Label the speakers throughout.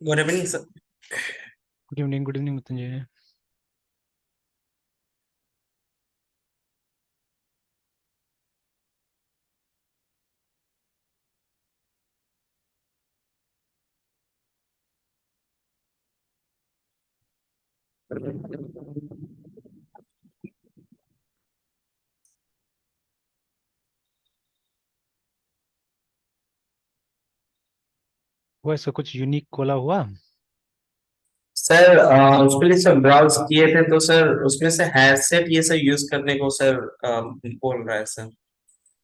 Speaker 1: Good evening sir.
Speaker 2: Good evening Mrityunjay. वो ऐसा कुछ यूनिक खोला हुआ?
Speaker 1: सर उसके लिए सर ब्राउज किए थे तो सर उसमें से हैशसेट ये सब यूज करने को सर बोल रहा है सर।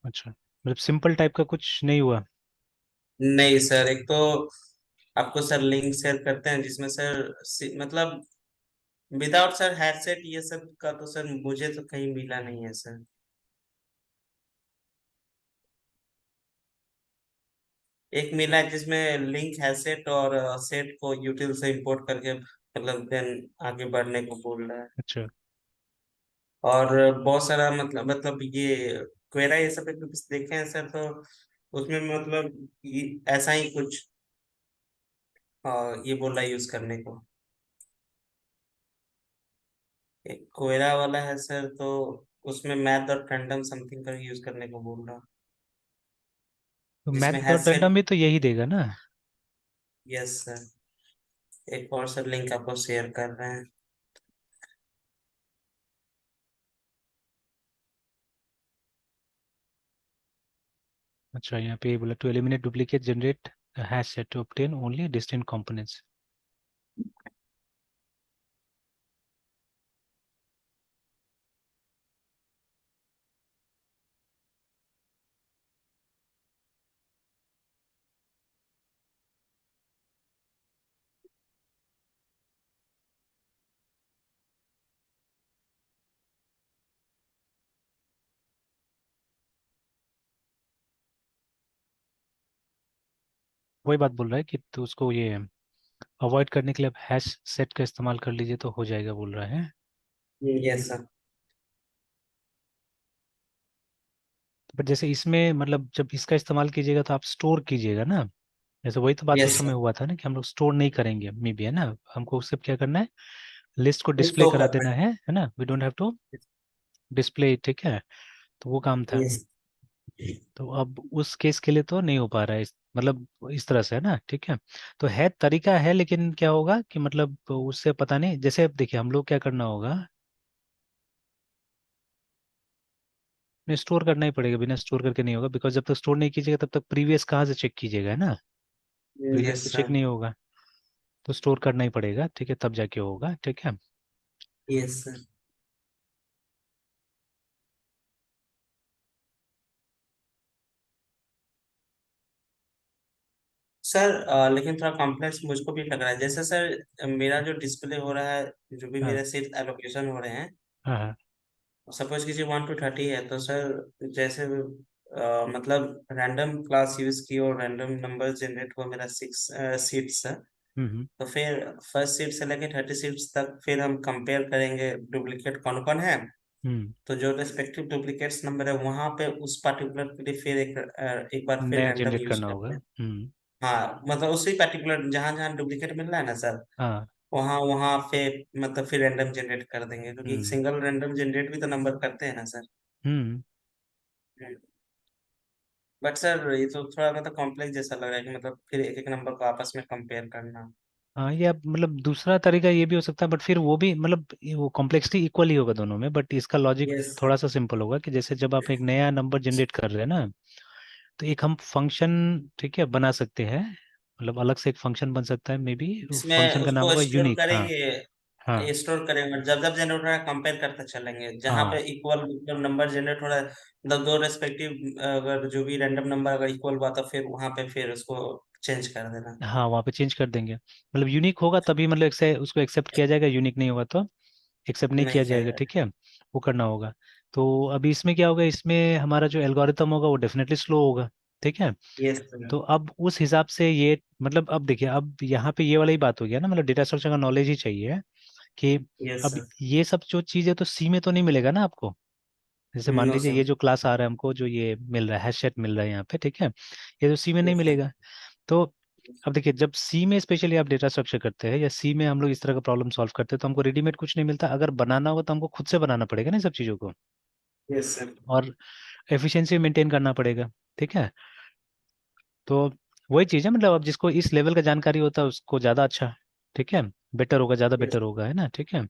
Speaker 2: अच्छा, मतलब सिंपल टाइप का कुछ नहीं हुआ?
Speaker 1: नहीं सर, एक तो आपको सर लिंक शेयर करते हैं जिसमें सर मतलब विदाउट सर हैशसेट ये सब का तो सर मुझे तो कहीं मिला नहीं है सर। एक मिला है जिसमें लिंक हैशसेट और सेट को यूटिल से इंपोर्ट करके मतलब देन आगे बढ़ने को बोल रहा है।
Speaker 2: अच्छा,
Speaker 1: और बहुत सारा मतलब ये क्वेरा ये सब भी देखे हैं सर, तो उसमें मतलब ऐसा ही कुछ ये बोल रहा है यूज करने को। एक क्वेरा वाला है सर, तो उसमें मैथ और रैंडम समथिंग का यूज करने को बोल रहा,
Speaker 2: तो मैथ
Speaker 1: जिसमें
Speaker 2: डॉट
Speaker 1: हैश सेट।
Speaker 2: रैंडम भी तो यही देगा ना?
Speaker 1: Yes sir. एक और सर लिंक आपको शेयर कर रहे हैं।
Speaker 2: अच्छा, यहाँ पे ये बोला to eliminate duplicate generate hash set to obtain only distinct components. वही बात बोल रहा है कि तो उसको ये अवॉइड करने के लिए आप हैश सेट का इस्तेमाल कर लीजिए तो हो जाएगा, बोल रहा है।
Speaker 1: Yes sir.
Speaker 2: बट जैसे इसमें मतलब जब इसका इस्तेमाल कीजिएगा तो आप स्टोर कीजिएगा ना। जैसे वही तो बात उस
Speaker 1: यस
Speaker 2: समय
Speaker 1: सर।
Speaker 2: हुआ था ना कि हम लोग स्टोर नहीं करेंगे मे बी, है ना। हमको उससे क्या करना है, लिस्ट को डिस्प्ले
Speaker 1: शो
Speaker 2: करा
Speaker 1: कर
Speaker 2: देना है ना। We don't have to display, ठीक है। तो वो काम
Speaker 1: रहे
Speaker 2: था।
Speaker 1: हैं। यस।
Speaker 2: तो अब उस केस के लिए तो नहीं हो पा रहा है मतलब इस तरह से, है ना, ठीक है। तो है, तरीका है, लेकिन क्या होगा कि मतलब उससे पता नहीं। जैसे अब देखिए, हम लोग क्या करना होगा, स्टोर करना ही पड़ेगा। बिना स्टोर करके नहीं होगा, बिकॉज जब तक स्टोर नहीं कीजिएगा तब तक प्रीवियस कहाँ से चेक कीजिएगा, है ना। प्रीवियस
Speaker 1: यस
Speaker 2: तो चेक
Speaker 1: सर।
Speaker 2: नहीं होगा। तो स्टोर करना ही पड़ेगा, ठीक है, तब जाके होगा, ठीक है।
Speaker 1: Yes sir. सर लेकिन थोड़ा कॉम्प्लेक्स मुझको भी लग रहा है, जैसे सर मेरा जो डिस्प्ले हो रहा है, जो भी
Speaker 2: हाँ
Speaker 1: मेरे सीट एलोकेशन हो रहे हैं,
Speaker 2: हाँ हाँ।
Speaker 1: सपोज किसी 1 to 30 है तो सर जैसे मतलब रैंडम क्लास यूज की और रैंडम नंबर जनरेट हुआ मेरा 6 सीट्स है।
Speaker 2: हम्म।
Speaker 1: तो फिर फर्स्ट सीट से लेके 30 सीट्स तक फिर हम कंपेयर करेंगे डुप्लीकेट कौन कौन है।
Speaker 2: हम्म।
Speaker 1: तो जो रेस्पेक्टिव डुप्लीकेट्स नंबर है वहां पे उस पर्टिकुलर के लिए फिर एक बार फिर
Speaker 2: नया
Speaker 1: रैंडम
Speaker 2: जनरेट
Speaker 1: यूज
Speaker 2: करना होगा।
Speaker 1: करते हैं।
Speaker 2: हम्म।
Speaker 1: हाँ मतलब उसी पर्टिकुलर जहां जहां डुप्लीकेट मिल रहा है ना सर,
Speaker 2: हाँ।
Speaker 1: वहां वहां पे मतलब फिर रैंडम जनरेट कर देंगे, क्योंकि
Speaker 2: हम्म।
Speaker 1: सिंगल रैंडम जनरेट भी तो नंबर करते हैं ना सर।
Speaker 2: हम्म।
Speaker 1: बट सर ये तो थोड़ा मतलब कॉम्प्लेक्स जैसा लग रहा है कि मतलब फिर एक एक नंबर को आपस में कंपेयर करना।
Speaker 2: हाँ, ये अब मतलब दूसरा तरीका ये भी हो सकता है, बट फिर वो भी मतलब वो कॉम्प्लेक्सिटी इक्वल ही होगा दोनों में। बट इसका लॉजिक
Speaker 1: यस सर।
Speaker 2: थोड़ा सा सिंपल होगा कि जैसे जब आप एक नया नंबर जनरेट कर रहे हैं ना, तो एक हम फंक्शन, ठीक है, बना सकते हैं। मतलब अलग से एक फंक्शन बन सकता है, मे बी।
Speaker 1: इसमें
Speaker 2: फंक्शन का नाम
Speaker 1: उसको
Speaker 2: होगा
Speaker 1: स्टोर
Speaker 2: यूनिक। हाँ हाँ
Speaker 1: करेंगे, स्टोर करेंगे, जब जब जनरेट हो रहा है कंपेयर करते चलेंगे, जहाँ पे
Speaker 2: हाँ
Speaker 1: इक्वल मतलब नंबर जनरेट हो रहा है, मतलब दो रेस्पेक्टिव अगर जो भी रैंडम नंबर अगर इक्वल हुआ तो फिर वहां पे फिर उसको चेंज कर देना।
Speaker 2: हाँ, वहाँ पे चेंज कर देंगे। मतलब यूनिक होगा तभी मतलब उसको एक्सेप्ट किया जाएगा, यूनिक नहीं होगा तो एक्सेप्ट नहीं
Speaker 1: नहीं
Speaker 2: किया
Speaker 1: किया
Speaker 2: जाएगा,
Speaker 1: जाएगा।
Speaker 2: ठीक है। वो करना होगा। तो अभी इसमें क्या होगा, इसमें हमारा जो एल्गोरिथम होगा वो डेफिनेटली स्लो होगा, ठीक है।
Speaker 1: Yes sir.
Speaker 2: तो अब उस हिसाब से ये मतलब अब देखिए, अब यहाँ पे ये वाला ही बात हो गया ना, मतलब डेटा स्ट्रक्चर का नॉलेज ही चाहिए कि
Speaker 1: यस
Speaker 2: अब
Speaker 1: सर।
Speaker 2: ये सब जो चीज़ है तो सी में तो नहीं मिलेगा ना आपको। जैसे मान
Speaker 1: नो
Speaker 2: लीजिए
Speaker 1: सर।
Speaker 2: ये जो क्लास आ रहा है हमको, जो ये मिल रहा है, हैश सेट मिल रहा है यहाँ पे, ठीक है। ये तो सी में नहीं
Speaker 1: यस सर।
Speaker 2: मिलेगा। तो अब देखिए, जब सी में स्पेशली आप डेटा स्ट्रक्चर करते हैं या सी में हम लोग इस तरह का प्रॉब्लम सॉल्व करते हैं, तो हमको रेडीमेड कुछ नहीं मिलता। अगर बनाना हो तो हमको खुद से बनाना पड़ेगा ना इन सब चीज़ों को,
Speaker 1: यस सर।
Speaker 2: और एफिशिएंसी मेंटेन करना पड़ेगा। ठीक है, तो वही चीज़ है, मतलब अब जिसको इस लेवल का जानकारी होता है उसको ज़्यादा अच्छा, ठीक है, बेटर होगा, ज़्यादा
Speaker 1: यस
Speaker 2: बेटर होगा, है ना। ठीक है,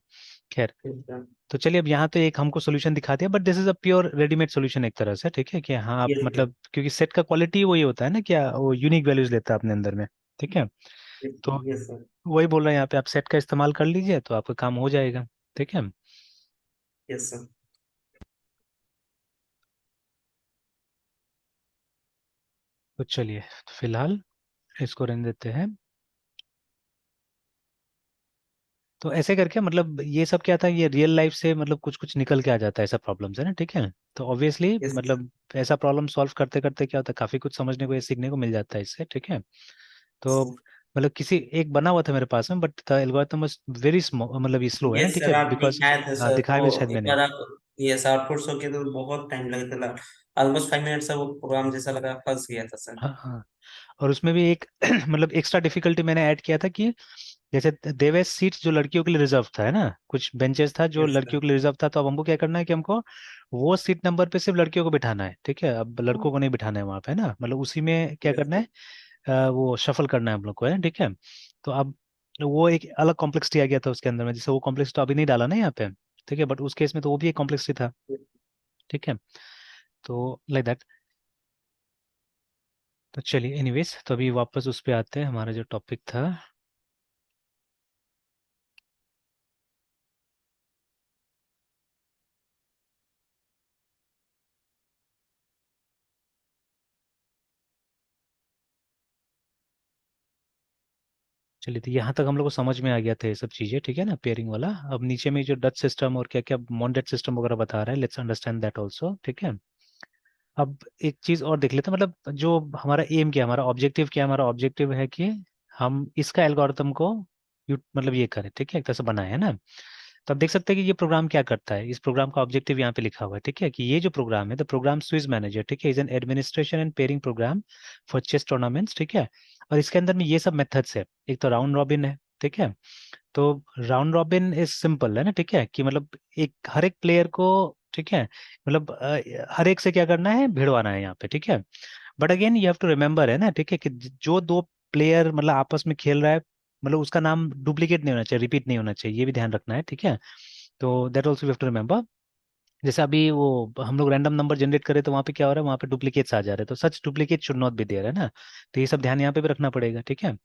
Speaker 2: खैर।
Speaker 1: सर।
Speaker 2: तो चलिए, अब यहाँ तो एक हमको सोल्यूशन दिखा दिया, but this is a pure readymade solution एक तरह से। ठीक है, कि हाँ आप
Speaker 1: यस सर।
Speaker 2: मतलब, क्योंकि सेट का क्वालिटी वही होता है ना, क्या वो यूनिक वैल्यूज लेता है अपने अंदर में। ठीक है, तो
Speaker 1: यस सर।
Speaker 2: वही बोल रहे हैं यहाँ पे, आप सेट का इस्तेमाल कर लीजिए तो आपका काम हो जाएगा। ठीक है,
Speaker 1: यस सर।
Speaker 2: तो चलिए, फिलहाल इसको रहने देते हैं। तो ऐसे करके मतलब ये सब क्या था, ये रियल लाइफ से मतलब कुछ कुछ निकल के आ जाता है, ऐसा प्रॉब्लम्स है ना। ठीक है, तो ऑब्वियसली
Speaker 1: यस सर।
Speaker 2: मतलब ऐसा प्रॉब्लम सॉल्व करते करते क्या होता है, काफी कुछ समझने को या सीखने को मिल जाता है इससे। ठीक है, तो मतलब किसी एक बना हुआ था मेरे पास में, but the algorithm was very small, मतलब ये स्लो है ना।
Speaker 1: यस
Speaker 2: ठीक
Speaker 1: सर,
Speaker 2: है,
Speaker 1: आप
Speaker 2: बिकॉज
Speaker 1: दिखाए थे सर, तो
Speaker 2: दिखाया भी शायद
Speaker 1: एक
Speaker 2: मैंने।
Speaker 1: बार आप, यस आउटपुट शो के तो बहुत टाइम लगा था, ऑलमोस्ट 5 मिनट से वो प्रोग्राम जैसा लगा, फंस गया था सर।
Speaker 2: हाँ हाँ, और उसमें भी एक मतलब एक्स्ट्रा डिफिकल्टी मैंने ऐड किया था कि जैसे देवेश सीट्स जो लड़कियों के लिए रिजर्व था, है ना, कुछ बेंचेस था जो
Speaker 1: यस सर।
Speaker 2: लड़कियों के लिए रिजर्व था, तो अब हमको क्या करना है कि हमको वो सीट नंबर पे सिर्फ लड़कियों को बिठाना है। ठीक है, अब लड़कों को नहीं बिठाना है वहां पे, है ना, मतलब उसी में क्या
Speaker 1: यस
Speaker 2: करना
Speaker 1: सर।
Speaker 2: है, वो शफल करना है हम लोग को, है। ठीक है, तो अब वो एक अलग कॉम्प्लेक्सिटी आ गया था उसके अंदर में, जैसे वो कॉम्प्लेक्स तो अभी नहीं डाला ना यहाँ पे। ठीक है, बट उस केस में तो वो भी एक कॉम्प्लेक्सिटी था। ठीक है, तो लाइक दैट। तो चलिए, एनीवेज, तो अभी वापस उस पे आते हैं, हमारा जो टॉपिक था। चलिए, तो यहाँ तक हम लोग को समझ में आ गया था ये सब चीज़ें। ठीक है ना, पेयरिंग वाला। अब नीचे में जो डच सिस्टम और क्या क्या मॉन्डेट सिस्टम वगैरह बता रहा है, लेट्स अंडरस्टैंड दैट ऑल्सो। ठीक है, अब एक चीज़ और देख लेते हैं, मतलब जो हमारा एम क्या है, हमारा ऑब्जेक्टिव क्या है। हमारा ऑब्जेक्टिव है कि हम इसका एल्गोरिथम को मतलब ये करें। ठीक है, एक तरह से बनाए, है ना। तो आप देख सकते हैं कि ये प्रोग्राम क्या करता है। इस प्रोग्राम का ऑब्जेक्टिव यहाँ पे लिखा हुआ है। ठीक है, कि ये जो प्रोग्राम है, द प्रोग्राम स्विज मैनेजर, ठीक है, is an administration and pairing program for chess tournaments. ठीक है, और इसके अंदर में ये सब मेथड्स है। एक तो राउंड रॉबिन है। ठीक है, तो राउंड रॉबिन इज सिंपल, है ना। ठीक है, कि मतलब एक हर एक प्लेयर को, ठीक है, मतलब हर एक से क्या करना है, भिड़वाना है यहाँ पे। ठीक है, but again you have to remember, है ना। ठीक है, कि जो दो प्लेयर मतलब आपस में खेल रहा है, मतलब उसका नाम डुप्लीकेट नहीं होना चाहिए, रिपीट नहीं होना चाहिए, ये भी ध्यान रखना है। ठीक है, तो that also you have to remember. जैसे अभी वो हम लोग रैंडम नंबर जनरेट करें तो वहाँ पे क्या हो रहा है, वहाँ पे डुप्लीकेट्स आ जा रहे हैं, तो such duplicate should not be there, है ना। तो ये सब ध्यान यहाँ पे भी रखना पड़ेगा। ठीक है,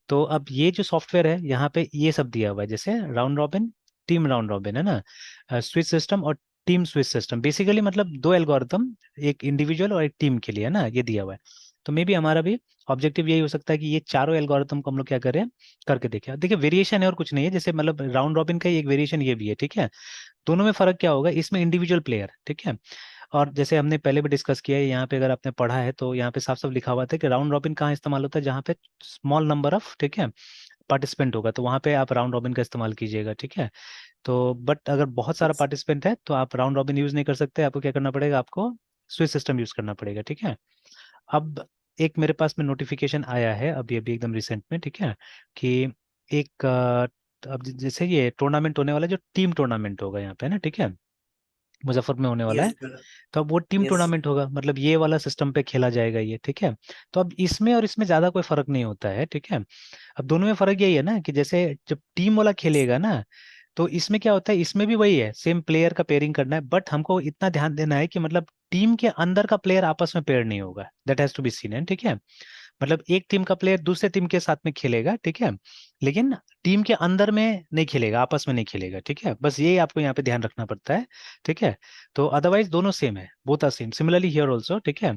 Speaker 2: तो अब ये जो सॉफ्टवेयर है यहाँ पे ये सब दिया हुआ है, जैसे round robin, team round robin, है ना, स्विच सिस्टम और टीम स्विच सिस्टम। बेसिकली मतलब दो एल्गोरिथम, एक इंडिविजुअल और एक टीम के लिए, है ना, ये दिया हुआ है। तो मे बी हमारा भी ऑब्जेक्टिव यही हो सकता है कि ये चारों एल्गोरिथम को हम लोग क्या करें, करके देखें। देखिए, वेरिएशन है और कुछ नहीं है, जैसे मतलब राउंड रॉबिन का ही एक वेरिएशन ये भी है। ठीक है, दोनों में फर्क क्या होगा, इसमें इंडिविजुअल प्लेयर, ठीक है, और जैसे हमने पहले भी डिस्कस किया है, यहाँ पे अगर आपने पढ़ा है तो यहाँ पे साफ साफ लिखा हुआ था कि राउंड रॉबिन कहाँ इस्तेमाल होता है, जहाँ पे स्मॉल नंबर ऑफ, ठीक है, पार्टिसिपेंट होगा, तो वहाँ पे आप राउंड रॉबिन का इस्तेमाल कीजिएगा। ठीक है, तो बट अगर बहुत सारा
Speaker 1: यस
Speaker 2: पार्टिसिपेंट है तो आप राउंड रॉबिन यूज नहीं कर सकते, आपको क्या करना पड़ेगा, आपको स्विच सिस्टम यूज करना पड़ेगा। ठीक है, अब एक मेरे पास में नोटिफिकेशन आया है अभी अभी एकदम रिसेंट में, ठीक है, कि एक अब जैसे ये टूर्नामेंट होने वाला है, जो टीम टूर्नामेंट होगा यहाँ पे, है ना। ठीक है, मुजफ्फर में होने वाला
Speaker 1: यस
Speaker 2: है,
Speaker 1: सर।
Speaker 2: तो अब वो टीम
Speaker 1: यस
Speaker 2: टूर्नामेंट होगा, मतलब ये वाला सिस्टम पे खेला जाएगा ये। ठीक है, तो अब इसमें और इसमें ज्यादा कोई फर्क नहीं होता है। ठीक है, अब दोनों में फर्क यही है ना, कि जैसे जब टीम वाला खेलेगा ना, तो इसमें क्या होता है, इसमें भी वही है, सेम प्लेयर का पेयरिंग करना है, बट हमको इतना ध्यान देना है कि मतलब टीम के अंदर का प्लेयर आपस में पेयर नहीं होगा, that has to be seen है। ठीक है, मतलब एक टीम का प्लेयर दूसरे टीम के साथ में खेलेगा, ठीक है, लेकिन टीम के अंदर में नहीं खेलेगा, आपस में नहीं खेलेगा। ठीक है, बस ये आपको यहाँ पे ध्यान रखना पड़ता है। ठीक है, तो अदरवाइज दोनों सेम है, both are same, similarly here also. ठीक है,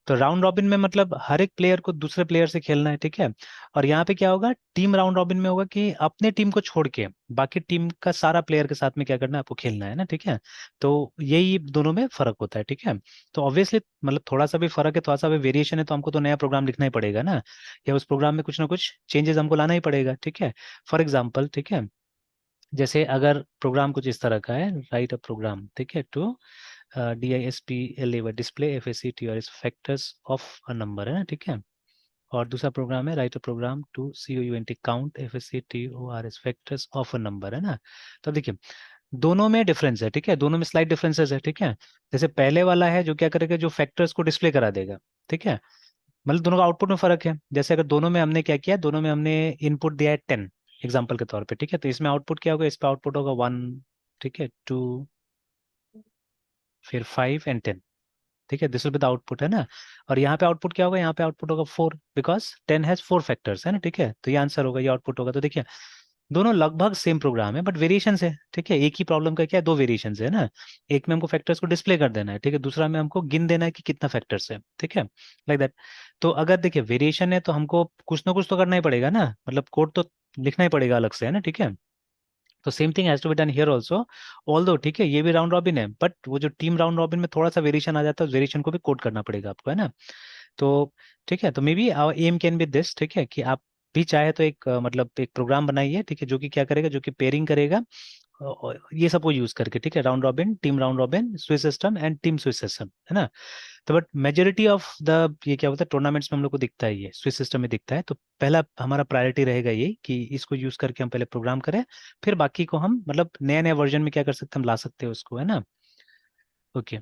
Speaker 2: तो राउंड रॉबिन में मतलब हर एक प्लेयर को दूसरे प्लेयर से खेलना है। ठीक है, और यहाँ पे क्या होगा, टीम राउंड रॉबिन में होगा कि अपने टीम को छोड़ के बाकी टीम का सारा प्लेयर के साथ में क्या करना है, आपको खेलना है ना। ठीक है, तो यही दोनों में फर्क होता है। ठीक है, तो ऑब्वियसली मतलब थोड़ा सा भी फर्क है, थोड़ा सा भी वेरिएशन है, तो हमको तो नया प्रोग्राम लिखना ही पड़ेगा ना, या उस प्रोग्राम में कुछ ना कुछ चेंजेस हमको लाना ही पड़ेगा। ठीक है, फॉर एग्जाम्पल, ठीक है, जैसे अगर प्रोग्राम कुछ इस तरह का है, राइट अ प्रोग्राम, ठीक है, to DISPLA display FACTORS factors of a number, है ना। ठीक है, और दूसरा प्रोग्राम है write a program to COUNT count FACTORS factors of a number, है ना। तो अब देखिए दोनों में डिफरेंस है, ठीक है, दोनों में स्लाइट डिफरेंसेस है, ठीक है। जैसे पहले वाला है जो क्या करेगा, जो फैक्टर्स को डिस्प्ले करा देगा, ठीक है। मतलब दोनों का आउटपुट में फर्क है। जैसे अगर दोनों में हमने क्या किया, दोनों में हमने इनपुट दिया है 10 एग्जाम्पल के तौर पे, ठीक है। तो इसमें आउटपुट क्या होगा, इस पे आउटपुट होगा 1, ठीक है, 2, फिर 5 एंड 10, ठीक है, this will be the output, है ना। और यहाँ पे आउटपुट क्या होगा, यहाँ पे आउटपुट होगा 4, बिकॉज 10 हैज 4 फैक्टर्स, है ना, ठीक है। तो ये आंसर होगा, ये आउटपुट होगा। तो देखिए दोनों लगभग सेम प्रोग्राम है, बट वेरिएशन है, ठीक है। एक ही प्रॉब्लम का क्या है, दो वेरिएशन है ना। एक में हमको फैक्टर्स को डिस्प्ले कर देना है, ठीक है, दूसरा में हमको गिन देना है कि कितना फैक्टर्स है, ठीक है, लाइक दैट। तो अगर देखिए वेरिएशन है तो हमको कुछ ना कुछ तो करना ही पड़ेगा ना, मतलब कोड तो लिखना ही पड़ेगा अलग से, है ना, ठीक है। तो same thing has to be done here also, although, ठीक है, ये भी राउंड रॉबिन है, बट वो जो टीम राउंड रॉबिन में थोड़ा सा वेरिएशन आ जाता है, उस वेरिएशन को भी कोड करना पड़ेगा आपको, है ना। तो ठीक है, तो maybe our aim can be this, ठीक है, कि आप भी चाहे तो एक मतलब एक प्रोग्राम बनाइए, ठीक है, जो कि क्या करेगा, जो कि पेयरिंग करेगा और ये सबको यूज करके, ठीक है, round robin, team round robin, Swiss system and team Swiss system, है ना। तो बट मेजोरिटी ऑफ द ये क्या होता है, टूर्नामेंट्स में हम लोग को दिखता है, ये स्विस सिस्टम में दिखता है। तो पहला हमारा प्रायोरिटी रहेगा ये कि इसको यूज करके हम पहले प्रोग्राम करें, फिर बाकी को हम मतलब नया नया वर्जन में क्या कर सकते हैं, हम ला सकते हैं उसको, है ना। ओके,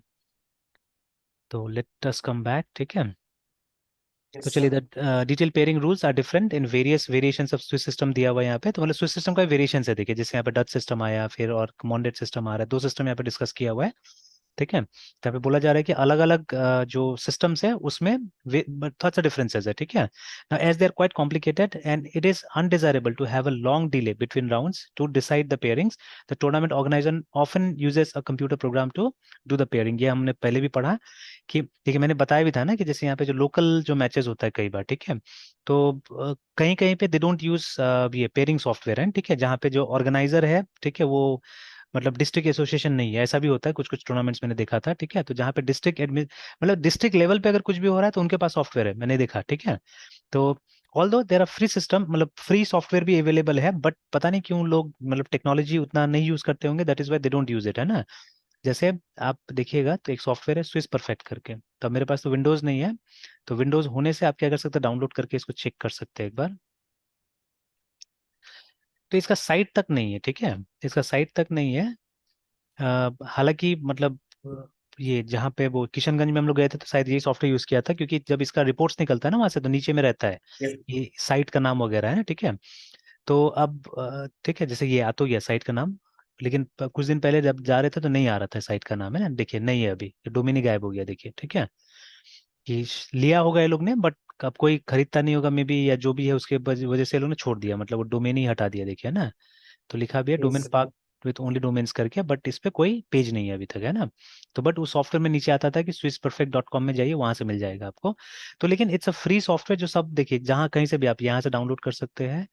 Speaker 2: तो लेट अस कम बैक, ठीक है। तो
Speaker 1: यस
Speaker 2: चलिए,
Speaker 1: sir.
Speaker 2: The detail pairing rules are different in various variations of Swiss system दिया हुआ है यहाँ पे। तो मतलब स्विस सिस्टम का वेरिएशन है, देखिए जैसे यहाँ पे डच सिस्टम आया, फिर और कमांडेड सिस्टम आ रहा है, दो सिस्टम यहाँ पे डिस्कस किया हुआ है, ठीक है। तो यहाँ पे बोला जा रहा है कि अलग अलग जो सिस्टम्स है उसमें थोड़ा सा डिफरेंसेस है, ठीक है। Now as they are quite complicated and it is undesirable to have a long delay between rounds to decide the pairings, the tournament organizer often uses a computer program to do the pairing. ये हमने पहले भी पढ़ा कि देखिए मैंने बताया भी था ना कि जैसे यहाँ पे जो लोकल जो मैचेस होता है कई बार, ठीक है, तो कहीं कहीं पे दे डोंट यूज ये पेयरिंग सॉफ्टवेयर है, ठीक है, जहाँ पे जो ऑर्गेनाइजर है, ठीक है, वो मतलब डिस्ट्रिक्ट एसोसिएशन नहीं है, ऐसा भी होता है कुछ कुछ टूर्नामेंट्स मैंने देखा था, ठीक है। तो जहाँ पे डिस्ट्रिक्ट एडमिन मतलब डिस्ट्रिक्ट लेवल पे अगर कुछ भी हो रहा है तो उनके पास सॉफ्टवेयर है, मैंने देखा, ठीक है। तो ऑल दो देर आर फ्री सिस्टम, मतलब फ्री सॉफ्टवेयर भी अवेलेबल है, बट पता नहीं क्यों लोग मतलब टेक्नोलॉजी उतना नहीं यूज करते होंगे, that is why they don't use it, है ना। जैसे आप देखिएगा तो एक सॉफ्टवेयर है स्विस परफेक्ट करके, तो अब मेरे पास तो विंडोज नहीं है, तो विंडोज होने से आप क्या कर सकते हैं, डाउनलोड करके इसको चेक कर सकते हैं एक बार। तो इसका साइट तक नहीं है, ठीक है, इसका साइट तक नहीं है। हालांकि मतलब ये जहाँ पे वो किशनगंज में हम लोग गए थे तो शायद यही सॉफ्टवेयर यूज किया था, क्योंकि जब इसका रिपोर्ट्स निकलता है ना वहाँ से, तो नीचे में रहता है
Speaker 1: यस।
Speaker 2: ये साइट का नाम वगैरह, है ना, ठीक है। तो अब ठीक है, जैसे ये आ तो गया साइट का नाम, लेकिन कुछ दिन पहले जब जा रहे थे तो नहीं आ रहा था साइट का नाम, है ना, देखिए नहीं है, अभी डोमेन ही गायब हो गया, देखिए, ठीक है। कि लिया होगा ये लोग ने, बट अब कोई खरीदता नहीं होगा मे बी, या जो भी है उसके वजह से ये लोग ने छोड़ दिया, मतलब वो डोमेन ही हटा दिया, देखिए, है ना। तो लिखा भी है
Speaker 1: yes
Speaker 2: domain
Speaker 1: sir.
Speaker 2: Park with only domains करके, बट इस पे कोई पेज नहीं है अभी तक, है ना। तो बट उस सॉफ्टवेयर में नीचे आता था कि swissperfect.com में जाइए, वहां से मिल जाएगा आपको। तो लेकिन इट्स अ फ्री सॉफ्टवेयर, जो सब देखिए जहाँ कहीं से भी आप यहाँ से डाउनलोड कर सकते हैं,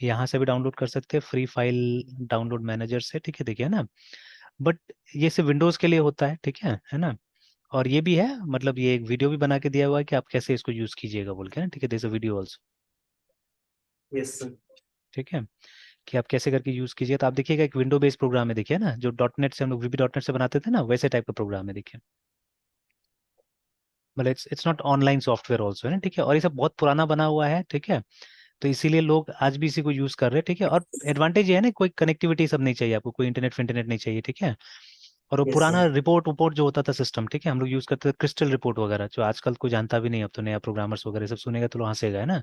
Speaker 2: यहाँ से भी डाउनलोड कर सकते हैं, फ्री फाइल डाउनलोड मैनेजर से, ठीक है, देखिए, है ना। बट ये सिर्फ विंडोज के लिए होता है, ठीक है ना। और ये भी है, मतलब ये एक वीडियो भी बना के दिया हुआ है कि आप कैसे इसको यूज कीजिएगा बोल के ना, ठीक है, this video also,
Speaker 1: yes sir.
Speaker 2: ठीक है, कि आप कैसे करके यूज कीजिए। तो आप देखिएगा एक विंडो बेस्ड प्रोग्राम है, देखिए ना, जो डॉट नेट से हम लोग VB डॉट नेट से बनाते थे ना, वैसे टाइप का प्रोग्राम है, देखिए। मतलब it's not online software also, है ना, ठीक है। और ये सब बहुत पुराना बना हुआ है, ठीक है। तो इसीलिए लोग आज भी इसी को यूज कर रहे हैं, ठीक है। और एडवांटेज ये है ना, कोई कनेक्टिविटी सब नहीं चाहिए आपको, कोई इंटरनेट इंटरनेट नहीं चाहिए, ठीक है। और वो
Speaker 1: यस
Speaker 2: पुराना
Speaker 1: सर।
Speaker 2: रिपोर्ट वपोर्ट जो होता था सिस्टम, ठीक है, हम लोग यूज करते थे क्रिस्टल रिपोर्ट वगैरह, जो आजकल कोई जानता भी नहीं, अब तो नया प्रोग्रामर्स वगैरह सब सुनेगा तो लोग हंसेगा, है ना।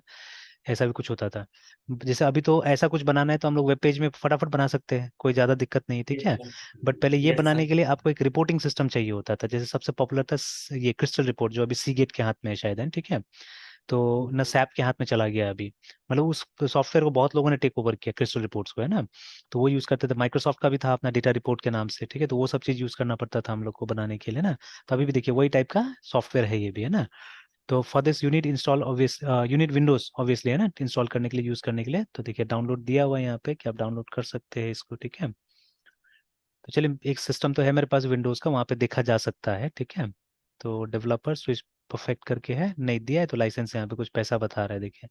Speaker 2: ऐसा भी कुछ होता था। जैसे अभी तो ऐसा कुछ बनाना है तो हम लोग वेब पेज में फटाफट बना सकते हैं, कोई ज्यादा दिक्कत नहीं है, ठीक है। बट पहले ये
Speaker 1: यस
Speaker 2: बनाने
Speaker 1: सर।
Speaker 2: के लिए आपको एक रिपोर्टिंग सिस्टम चाहिए होता था, जैसे सबसे पॉपुलर था ये क्रिस्टल रिपोर्ट, जो अभी सीगेट के हाथ में है शायद, है, ठीक है। तो न सैप के हाथ में चला गया अभी, मतलब उस सॉफ्टवेयर को बहुत लोगों ने टेक ओवर किया, क्रिस्टल रिपोर्ट्स को, है ना। तो वो यूज करते थे, माइक्रोसॉफ्ट का भी था अपना डेटा रिपोर्ट के नाम से, ठीक है। तो वो सब चीज यूज करना पड़ता था हम लोग को बनाने के लिए ना। तो अभी भी देखिए वही टाइप का सॉफ्टवेयर है ये भी, है ना। तो for this unit install obvious unit Windows obviously, है ना, इंस्टॉल करने के लिए, यूज करने के लिए। तो देखिए डाउनलोड दिया हुआ है यहाँ पे कि आप डाउनलोड कर सकते हैं इसको, ठीक है। तो चलिए एक सिस्टम तो है मेरे पास विंडोज का, वहाँ पे देखा जा सकता है, ठीक है। तो डेवलपर स्विच परफेक्ट करके है, नहीं दिया है तो लाइसेंस यहाँ पे कुछ पैसा बता रहा है, देखिए,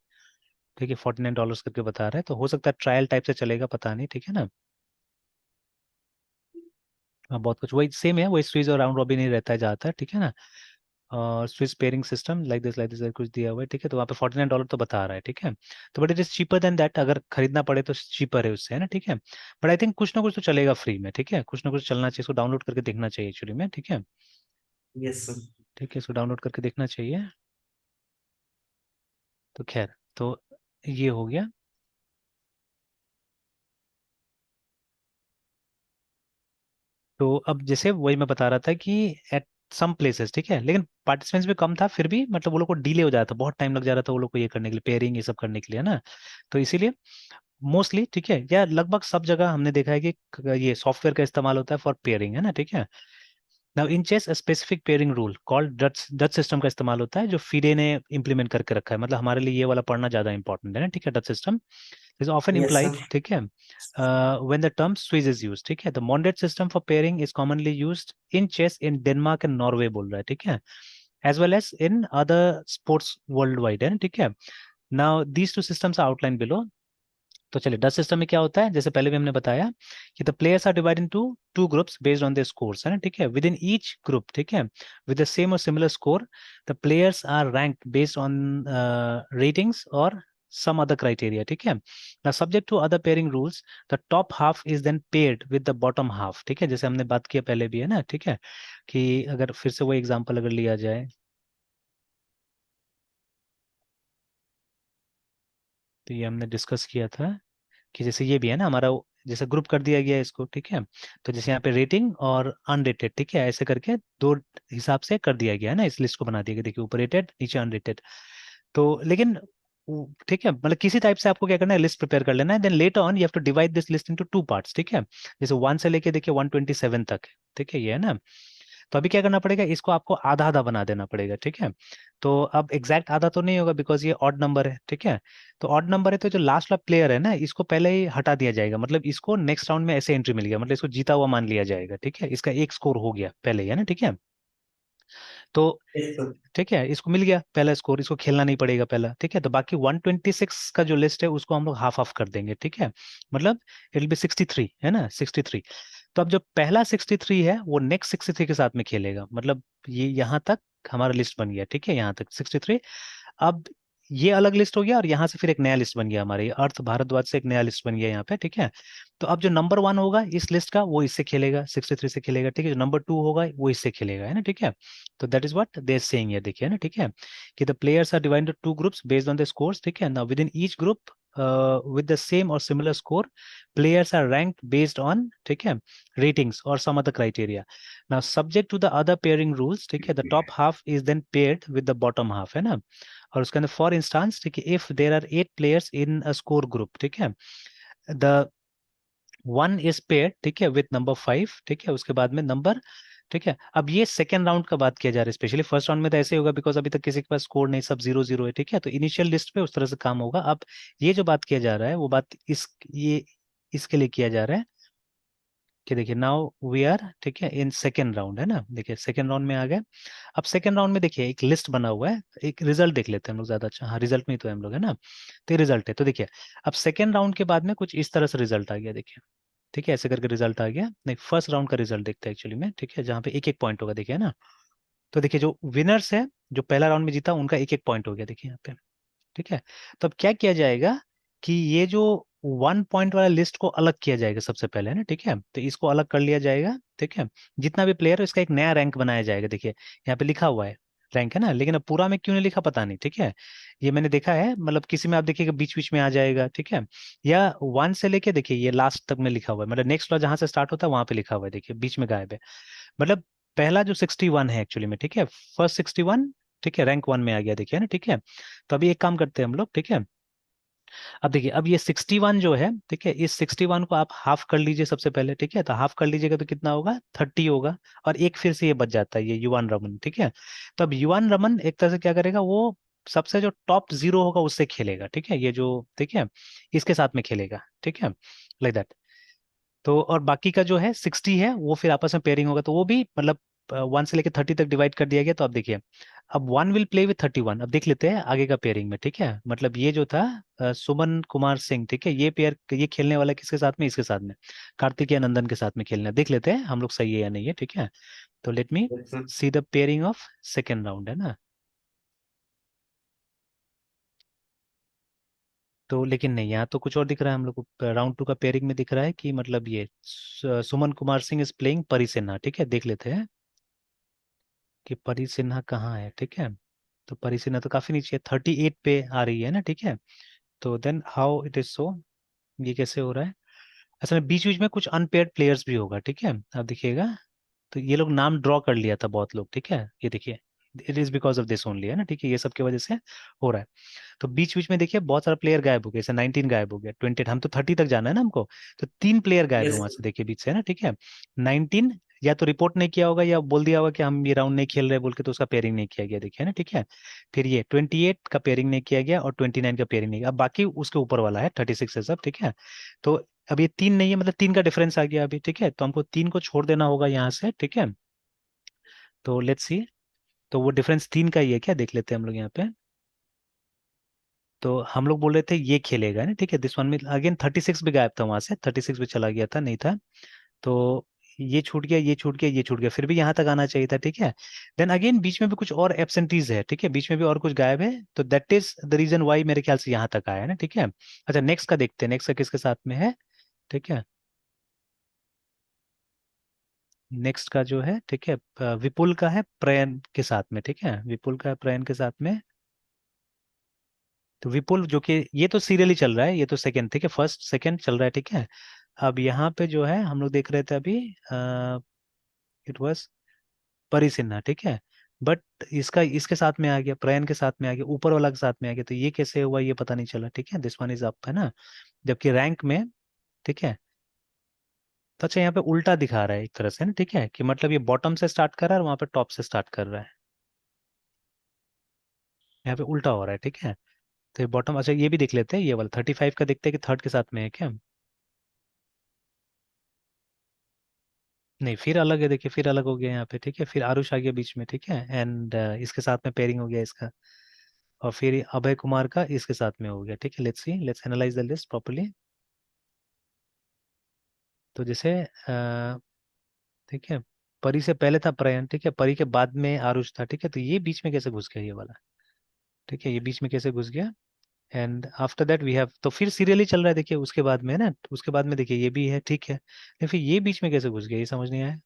Speaker 2: ठीक है, $49 करके बता रहा है। तो हो सकता है ट्रायल टाइप से चलेगा, पता नहीं, ठीक है ना। हाँ, बहुत कुछ वही सेम है, वही स्विच और राउंड रॉबिन ही रहता है, जाता है, ठीक है ना। Swiss pairing system like this कुछ दिया हुआ है, ठीक है। तो वहाँ पे $49 तो बता रहा है, ठीक है। तो but it is cheaper than that, अगर खरीदना पड़े तो चीपर है उससे, है ना, ठीक है। बट आई थिंक कुछ ना कुछ तो चलेगा फ्री में, ठीक है, कुछ ना कुछ चलना चाहिए, इसको डाउनलोड करके देखना चाहिए एक्चुअली में, ठीक है।
Speaker 1: Yes sir.
Speaker 2: ठीक है, इसको डाउनलोड करके देखना चाहिए। तो खैर, तो ये हो गया। तो अब जैसे वही मैं बता रहा था कि एट सम प्लेसेस, ठीक है, लेकिन पार्टिसिपेंट्स भी कम था, फिर भी मतलब वो लोग को डिले हो जाता, बहुत टाइम लग जा रहा था वो लोग को ये करने के लिए, पेयरिंग ये सब करने के लिए, है ना। तो इसीलिए मोस्टली, ठीक है, या लगभग सब जगह हमने देखा है कि ये सॉफ्टवेयर का इस्तेमाल होता है फॉर पेयरिंग, है ना, ठीक है। Now in chess specific pairing rule called Dutch Dutch system का इस्तेमाल होता है, जो फीडे ने इंप्लीमेंट करके रखा है, मतलब हमारे लिए ये वाला पढ़ना ज्यादा इंपॉर्टेंट है ना, ठीक है। Dutch system is often
Speaker 1: yes
Speaker 2: implied,
Speaker 1: sir.
Speaker 2: ठीक है, when the term Swiss is used, ठीक है। The Mondet system for pairing is commonly used in chess in Denmark and Norway बोल रहा है, ठीक है, as well as in other sports worldwide, है ना, ठीक है। Now these two systems are outlined below। तो चलिए, डच सिस्टम में क्या होता है, जैसे पहले भी हमने बताया कि the players are divide into two groups based on their scores, है ना, ठीक है। विद इन ईच ग्रुप, ठीक है, विद द सेम और similar score, the players are ranked based on ratings और some other criteria, ठीक है। now subject to other pairing rules, the top half is then paired with the bottom half, ठीक है, जैसे हमने बात किया पहले भी, है ना, ठीक है, कि अगर फिर से वो एग्जांपल अगर लिया जाए, तो ये हमने डिस्कस किया था कि जैसे ये भी है ना हमारा, जैसे ग्रुप कर दिया गया है इसको, ठीक है। तो जैसे यहाँ पे रेटिंग और अनरेटेड, ठीक है, ऐसे करके दो हिसाब से कर दिया गया है ना, इस लिस्ट को बना दिया गया, देखिए ऊपर रेटेड नीचे अनरेटेड। तो लेकिन ठीक है, मतलब किसी टाइप से आपको क्या करना है, लिस्ट प्रिपेयर कर लेना है, then later on you have to divide this list into two parts, ठीक है। जैसे 1 से लेके देखिए 127 तक है, ठीक है, ये है ना। तो अभी क्या करना पड़ेगा, इसको आपको आधा आधा बना देना पड़ेगा, ठीक है। तो अब एग्जैक्ट आधा तो नहीं होगा बिकॉज ये ऑड नंबर है, ठीक है। तो ऑड नंबर है, तो जो लास्ट वाला प्लेयर है ना, इसको पहले ही हटा दिया जाएगा, मतलब इसको नेक्स्ट राउंड में ऐसे एंट्री मिल गया, मतलब इसको जीता हुआ मान लिया जाएगा, ठीक है, इसका एक स्कोर हो गया पहले ही, है ना, ठीक है। तो
Speaker 1: यस सर।
Speaker 2: ठीक है, इसको मिल गया पहला स्कोर, इसको खेलना नहीं पड़ेगा पहला, ठीक है। तो बाकी 126 का जो लिस्ट है उसको हम लोग हाफ हाफ कर देंगे, ठीक है, मतलब इट विल बी 63, है ना, 63। तो अब जो पहला 63 है वो नेक्स्ट 63 के साथ में खेलेगा, मतलब ये यहाँ तक हमारा लिस्ट बन गया, ठीक है, यहाँ तक 63। अब ये अलग लिस्ट हो गया और यहाँ से फिर एक नया लिस्ट बन गया, हमारे अर्थ भारद्वाज से एक नया लिस्ट बन गया यहाँ पे, ठीक है। तो अब जो नंबर 1 होगा इस लिस्ट का वो इससे खेलेगा, 63 से खेलेगा, ठीक है। जो नंबर 2 होगा वो इससे खेलेगा, है ना, ठीक है। तो that is what they are saying here, देखिए ना, ठीक है, कि the players are divided to groups based on the scores, ठीक है। Now within each group with the same or similar score, players are ranked based on, ठीक है, ratings or some other criteria. Now subject to the other pairing rules, ठीक है, the top half is then paired with the bottom half, है ना। और उसके अंदर for instance, ठीक है, if there are 8 players in a score group, ठीक है, द वन इज पेयर्ड, ठीक है, विथ नंबर 5, ठीक है, उसके बाद में नंबर, ठीक है। अब ये सेकेंड राउंड का बात किया जा रहा है, स्पेशली फर्स्ट राउंड में तो ऐसे ही होगा बिकॉज अभी तक किसी के पास स्कोर नहीं, सब 0-0 है, ठीक है। तो इनिशियल लिस्ट पे उस तरह से काम होगा। अब ये जो बात किया जा रहा है वो बात ये इसके लिए किया जा रहा है कि देखिए नाउ वी आर, ठीक है, इन सेकेंड राउंड, है ना, देखिए सेकेंड राउंड में आ गए। अब सेकेंड राउंड में देखिए एक लिस्ट बना हुआ है, एक रिजल्ट देख लेते हैं हम लोग ज्यादा अच्छा, हाँ रिजल्ट में ही तो है हम लोग, है ना। तो ये रिजल्ट है, तो देखिए अब सेकेंड राउंड के बाद में कुछ इस तरह से रिजल्ट आ गया, देखिए, ठीक है, ऐसे करके रिजल्ट आ गया। नहीं, फर्स्ट राउंड का रिजल्ट देखते हैं एक्चुअली में, ठीक है, जहाँ पे एक एक पॉइंट होगा, देखिए, है ना। तो देखिए जो विनर्स है, जो पहला राउंड में जीता, उनका एक एक पॉइंट हो गया, देखिए यहाँ पे, ठीक है। तो अब क्या किया जाएगा कि ये जो 1 पॉइंट वाला लिस्ट को अलग किया जाएगा सबसे पहले, है ना, ठीक है। तो इसको अलग कर लिया जाएगा, ठीक है। जितना भी प्लेयर है इसका एक नया रैंक बनाया जाएगा, देखिए यहाँ पे लिखा हुआ है रैंक, है ना, लेकिन अब पूरा में क्यों नहीं लिखा पता नहीं, ठीक है। ये मैंने देखा है, मतलब किसी में आप देखिएगा बीच बीच में आ जाएगा, ठीक है, या 1 से लेके देखिए ये लास्ट तक में लिखा हुआ है, मतलब नेक्स्ट वाला जहां से स्टार्ट होता है वहां पे लिखा हुआ है, देखिए बीच में गायब है। मतलब पहला जो 61 है एक्चुअली में, ठीक है, फर्स्ट 61, ठीक है, रैंक 1 में आ गया, देखिए ना, ठीक है। तो अभी एक काम करते हैं हम लोग, ठीक है। अब देखिए अब ये 61 जो है, ठीक है, इस 61 को आप हाफ कर लीजिए सबसे पहले, ठीक है। तो हाफ कर लीजिएगा तो कितना होगा, 30 होगा। और एक फिर से ये बच जाता है, ये युवान रमन, ठीक है। तो अब युवान रमन एक तरह से क्या करेगा, वो सबसे जो टॉप 0 होगा उससे खेलेगा, ठीक है, ये जो, ठीक है, इसके साथ में खेलेगा, ठीक है, लाइक दैट। तो और बाकी का जो है 60 है वो फिर आपस में पेयरिंग होगा, तो वो भी मतलब 1 से लेकर 30 तक डिवाइड कर दिया गया। तो अब देखिए अब 1 विल प्ले विथ 31, अब देख लेते हैं आगे का पेयरिंग में, ठीक है। मतलब ये जो था सुमन कुमार सिंह, ठीक है, ये पेयर ये खेलने वाला किसके साथ में, इसके साथ में कार्तिकेय नंदन के साथ में खेलना है। देख लेते हैं हम लोग सही है या नहीं है, ठीक है। तो लेट मी
Speaker 1: बिल्कुल।
Speaker 2: See the pairing of second round, है ना। तो लेकिन नहीं, यहाँ तो कुछ और दिख रहा है हम लोग को। राउंड टू का पेयरिंग में दिख रहा है कि मतलब ये सुमन कुमार सिंह इज प्लेइंग परी सिन्हा, ठीक है, देख लेते हैं कि परी सिन्हा कहाँ है, ठीक है। तो परी सिन्हा तो काफी नीचे है, 38 पे आ रही है ना, ठीक है। तो then how it is so, ये कैसे हो रहा है। असल में बीच बीच में कुछ अनपेयर्ड प्लेयर्स भी होगा, ठीक है, आप देखिएगा। तो ये लोग नाम ड्रॉ कर लिया था बहुत लोग, ठीक है, ये देखिए, it is because of this only, है ना, ठीक है, ये सब की वजह से हो रहा है। तो बीच बीच में देखिए बहुत सारा प्लेयर गायब हो गया, जैसे 19 गायब हो गया, 20, हम तो 30 तक जाना है ना हमको। तो 3 प्लेयर गायब है
Speaker 1: यस।
Speaker 2: वहां से, देखिए बीच से, है ना, ठीक है। 19 या तो रिपोर्ट नहीं किया होगा या बोल दिया होगा कि हम ये राउंड नहीं खेल रहे बोल के, तो उसका पेयरिंग नहीं किया गया, देखिए, है ना, ठीक है। फिर ये 28 का पेयरिंग नहीं किया गया और 29 का पेयरिंग नहीं किया, अब बाकी उसके ऊपर वाला है 36 है सब, ठीक है। तो अब ये 3 नहीं है, मतलब 3 का डिफरेंस आ गया अभी, ठीक है, तो हमको 3 को छोड़ देना होगा यहाँ से, ठीक है। तो लेट्स सी, तो वो डिफरेंस 3 का ही है क्या, देख लेते हैं हम लोग यहाँ पे। तो हम लोग बोल रहे थे ये खेलेगा ना, ठीक है, दिस वन में अगेन 36 भी गायब था वहां से, 36 भी चला गया था, नहीं था। तो ये छूट गया, ये छूट गया, ये छूट गया, फिर भी यहाँ तक आना चाहिए था, ठीक है। देन अगेन बीच में भी कुछ और एब्सेंटीज है, ठीक है, बीच में भी और कुछ गायब है, तो that is the reason why मेरे ख्याल से यहाँ तक आया है ना, ठीक है। अच्छा नेक्स्ट का देखते हैं, नेक्स्ट का किसके साथ में है, ठीक है। नेक्स्ट का जो है, ठीक है, विपुल का है प्रयन के साथ में, ठीक है, विपुल का है प्रयन के साथ में। तो विपुल जो कि ये तो सीरियली चल रहा है, ये तो सेकंड, ठीक है, फर्स्ट सेकंड चल रहा है, ठीक है। अब यहाँ पे जो है हम लोग देख रहे थे अभी, इट वाज परी सिन्हा, ठीक है। बट इसका इसके साथ में आ गया, प्रयन के साथ में आ गया, ऊपर वाला के साथ में आ गया, तो ये कैसे हुआ ये पता नहीं चला, ठीक है, दिस वन इज अप, है ना, जबकि रैंक में, ठीक है। तो अच्छा यहाँ पे उल्टा दिखा रहा है एक तरह से ना, ठीक है, कि मतलब ये बॉटम से स्टार्ट कर रहा है और वहां पे टॉप से स्टार्ट कर रहा है, यहाँ पे उल्टा हो रहा है, ठीक है। तो ये बॉटम, अच्छा ये भी देख लेते हैं, ये वाला 35 का देखते हैं कि थर्ड के साथ में है क्या। नहीं, फिर अलग है, देखिए फिर अलग हो गया यहाँ पे, ठीक है, फिर आरुष आ गया बीच में, ठीक है, एंड इसके साथ में पेयरिंग हो गया इसका। और फिर ये अभय कुमार का इसके साथ में हो गया, ठीक है, let's see, let's analyse the list properly. तो जैसे ठीक है, परी से पहले था प्रयण, ठीक है, परी के बाद में आरुष था, ठीक है, तो ये बीच में कैसे घुस गया ये वाला, ठीक है, ये बीच में कैसे घुस गया। And after that we have, तो फिर सीरियली चल रहा है, देखिए उसके बाद में है ना, उसके बाद में देखिए ये भी है, ठीक है, लेकिन फिर ये बीच में कैसे घुस गया ये समझ नहीं आया,